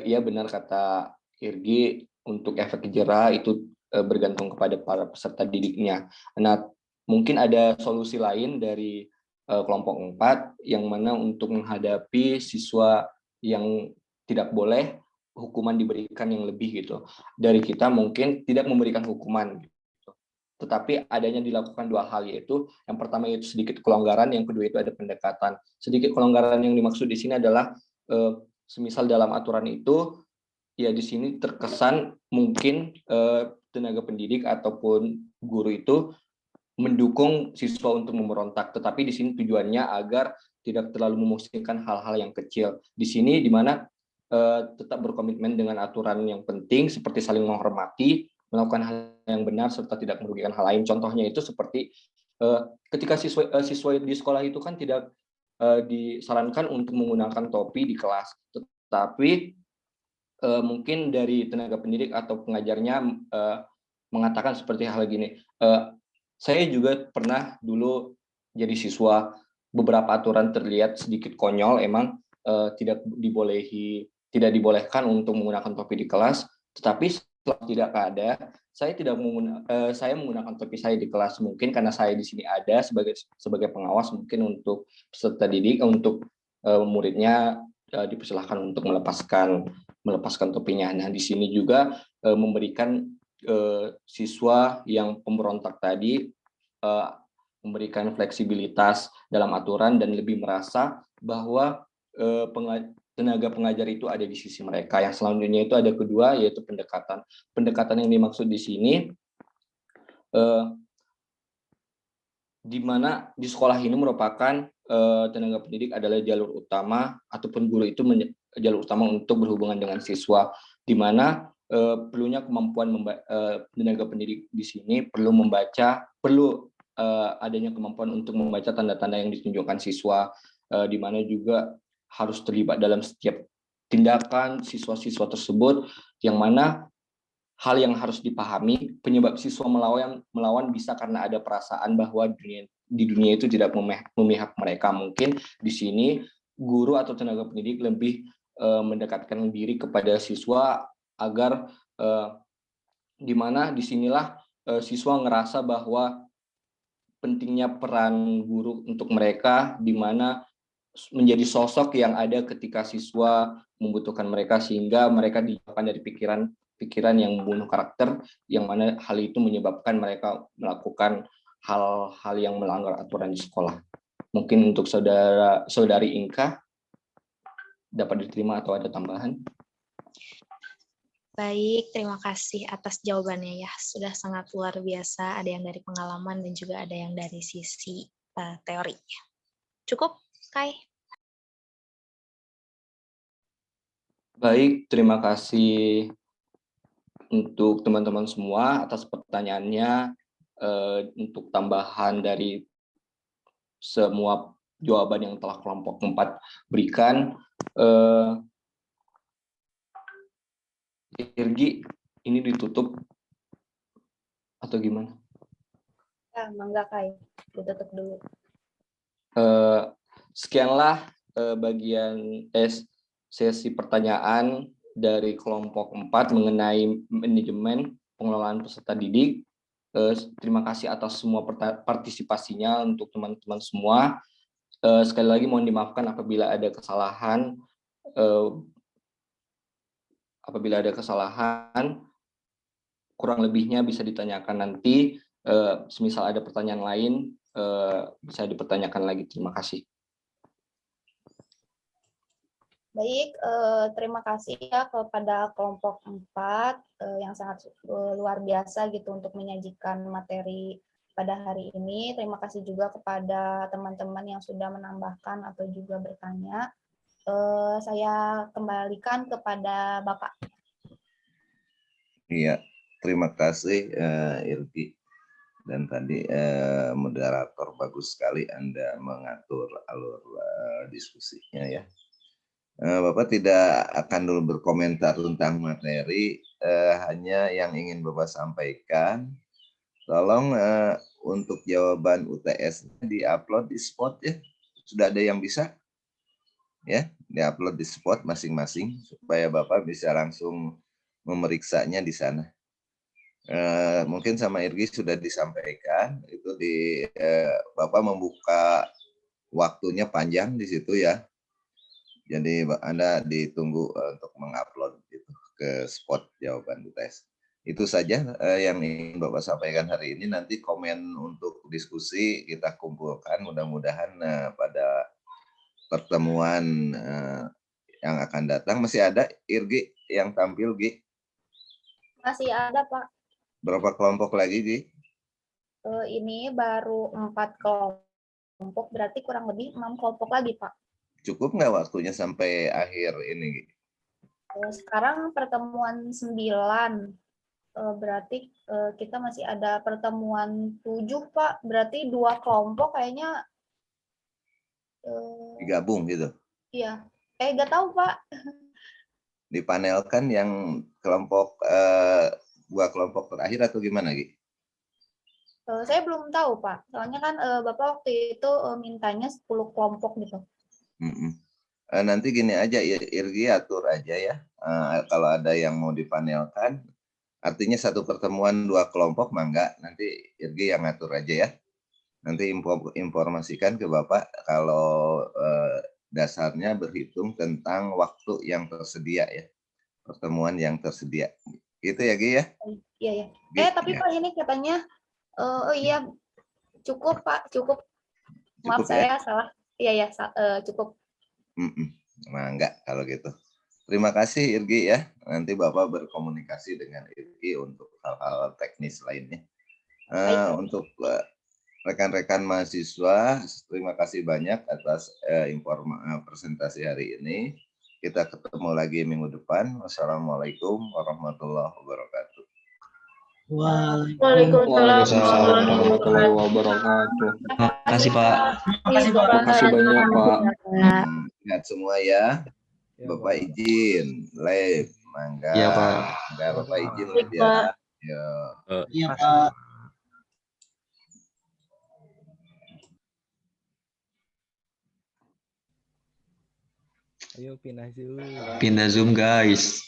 S2: iya benar kata Irgi, untuk efek jera itu bergantung kepada para peserta didiknya. Nah, mungkin ada solusi lain dari kelompok 4 yang mana untuk menghadapi siswa yang tidak boleh hukuman diberikan yang lebih gitu. Dari kita mungkin tidak memberikan hukuman, tetapi adanya dilakukan 2 hal, yaitu yang pertama itu sedikit kelonggaran, yang kedua itu ada pendekatan. Sedikit kelonggaran yang dimaksud di sini adalah semisal dalam aturan itu ya di sini terkesan mungkin tenaga pendidik ataupun guru itu mendukung siswa untuk memberontak, tetapi di sini tujuannya agar tidak terlalu memusingkan hal-hal yang kecil. Di sini di mana tetap berkomitmen dengan aturan yang penting seperti saling menghormati, melakukan hal yang benar serta tidak merugikan hal lain. Contohnya itu seperti ketika siswa di sekolah itu kan tidak disarankan untuk menggunakan topi di kelas, tetapi mungkin dari tenaga pendidik atau pengajarnya mengatakan seperti hal gini. Saya juga pernah dulu jadi siswa, beberapa aturan terlihat sedikit konyol, emang tidak dibolehkan untuk menggunakan topi di kelas, tetapi setelah tidak ada, saya menggunakan topi saya di kelas, mungkin karena saya di sini ada sebagai pengawas, mungkin untuk peserta didik, untuk muridnya dipersilahkan untuk melepaskan topinya. Nah, di sini juga memberikan siswa yang pemberontak tadi memberikan fleksibilitas dalam aturan dan lebih merasa bahwa tenaga pengajar itu ada di sisi mereka. Yang selanjutnya itu ada kedua, yaitu pendekatan. Pendekatan yang dimaksud di sini di mana di sekolah ini merupakan tenaga pendidik adalah jalur utama ataupun guru itu jalur utama untuk berhubungan dengan siswa, di mana perlunya kemampuan tenaga pendidik di sini perlu adanya kemampuan untuk membaca tanda-tanda yang ditunjukkan siswa, di mana juga harus terlibat dalam setiap tindakan siswa-siswa tersebut, yang mana hal yang harus dipahami, penyebab siswa melawan bisa karena ada perasaan bahwa di dunia itu tidak memihak mereka. Mungkin di sini guru atau tenaga pendidik lebih mendekatkan diri kepada siswa agar di mana disinilah siswa ngerasa bahwa pentingnya peran guru untuk mereka, di mana menjadi sosok yang ada ketika siswa membutuhkan mereka, sehingga mereka dijauhkan dari pikiran yang membunuh karakter, yang mana hal itu menyebabkan mereka melakukan hal-hal yang melanggar aturan di sekolah. Mungkin untuk saudari Inka dapat diterima atau ada tambahan?
S13: Baik, terima kasih atas jawabannya ya. Sudah sangat luar biasa, ada yang dari pengalaman dan juga ada yang dari sisi teori. Cukup, Kai?
S2: Baik, terima kasih untuk teman-teman semua atas pertanyaannya. Untuk tambahan dari semua jawaban yang telah kelompok 4 berikan, Irgi, ini ditutup atau gimana?
S1: Ya, mangga Kai, ditutup dulu.
S2: Sekianlah bagian sesi pertanyaan dari kelompok 4 mengenai manajemen pengelolaan peserta didik. Terima kasih atas semua partisipasinya untuk teman-teman semua. Sekali lagi mohon dimaafkan apabila ada kesalahan. Kurang lebihnya bisa ditanyakan nanti. Semisal ada pertanyaan lain, bisa dipertanyakan lagi. Terima kasih.
S1: Baik, terima kasih ya kepada kelompok 4 yang sangat luar biasa gitu untuk menyajikan materi pada hari ini. Terima kasih juga kepada teman-teman yang sudah menambahkan atau juga bertanya. Saya kembalikan kepada Bapak.
S5: Iya, terima kasih Irgi. Dan tadi moderator bagus sekali Anda mengatur alur diskusinya ya. Bapak tidak akan dulu berkomentar tentang materi, hanya yang ingin Bapak sampaikan, tolong untuk jawaban UTS di-upload di spot ya. Sudah ada yang bisa? Ya, di-upload di spot masing-masing supaya Bapak bisa langsung memeriksanya di sana. Mungkin sama Irgi sudah disampaikan, itu Bapak membuka waktunya panjang di situ ya. Jadi Anda ditunggu untuk mengupload itu ke spot jawaban UTS. Itu saja yang ingin Bapak sampaikan hari ini. Nanti komen untuk diskusi kita kumpulkan mudah-mudahan pada pertemuan yang akan datang. Masih ada Irgi yang tampil, Gi?
S1: Masih ada, Pak.
S5: Berapa kelompok lagi, Gi?
S1: Ini baru 4 kelompok, berarti kurang lebih 6 kelompok lagi, Pak.
S5: Cukup nggak waktunya sampai akhir ini?
S1: Sekarang pertemuan 9, berarti kita masih ada pertemuan 7, Pak. Berarti 2 kelompok kayaknya
S5: digabung gitu?
S1: Iya. Nggak tahu, Pak.
S5: Dipanelkan yang kelompok 2 kelompok terakhir atau gimana, Gi?
S1: Saya belum tahu, Pak. Soalnya kan Bapak waktu itu mintanya 10 kelompok gitu.
S5: Nanti gini aja, Irgi atur aja ya. Kalau ada yang mau dipanelkan, artinya satu pertemuan 2 kelompok, mangga. Nanti Irgi yang atur aja ya. Nanti informasikan ke Bapak kalau dasarnya berhitung tentang waktu yang tersedia ya. Pertemuan yang tersedia. Gitu ya, Gi ya?
S1: Iya, ya. Tapi ya. Pak ini katanya, oh iya, cukup Pak, cukup. Maaf cukup, saya salah. Iya, ya, cukup.
S5: Nah, enggak kalau gitu. Terima kasih Irgi ya. Nanti Bapak berkomunikasi dengan Irgi untuk hal-hal teknis lainnya. Untuk rekan-rekan mahasiswa, terima kasih banyak atas presentasi hari ini. Kita ketemu lagi minggu depan. Wassalamualaikum warahmatullahi wabarakatuh.
S2: Waalaikumsalam warahmatullahi wabarakatuh.
S3: Terima kasih Pak.
S2: Terima kasih banyak Pak.
S5: Ingat semua ya. Bapak izin live, mangga.
S3: Iya Pak.
S5: Enggak Bapak izin live ya.
S3: Iya Pak.
S9: Ayo pindah Zoom.
S3: Pindah Zoom guys.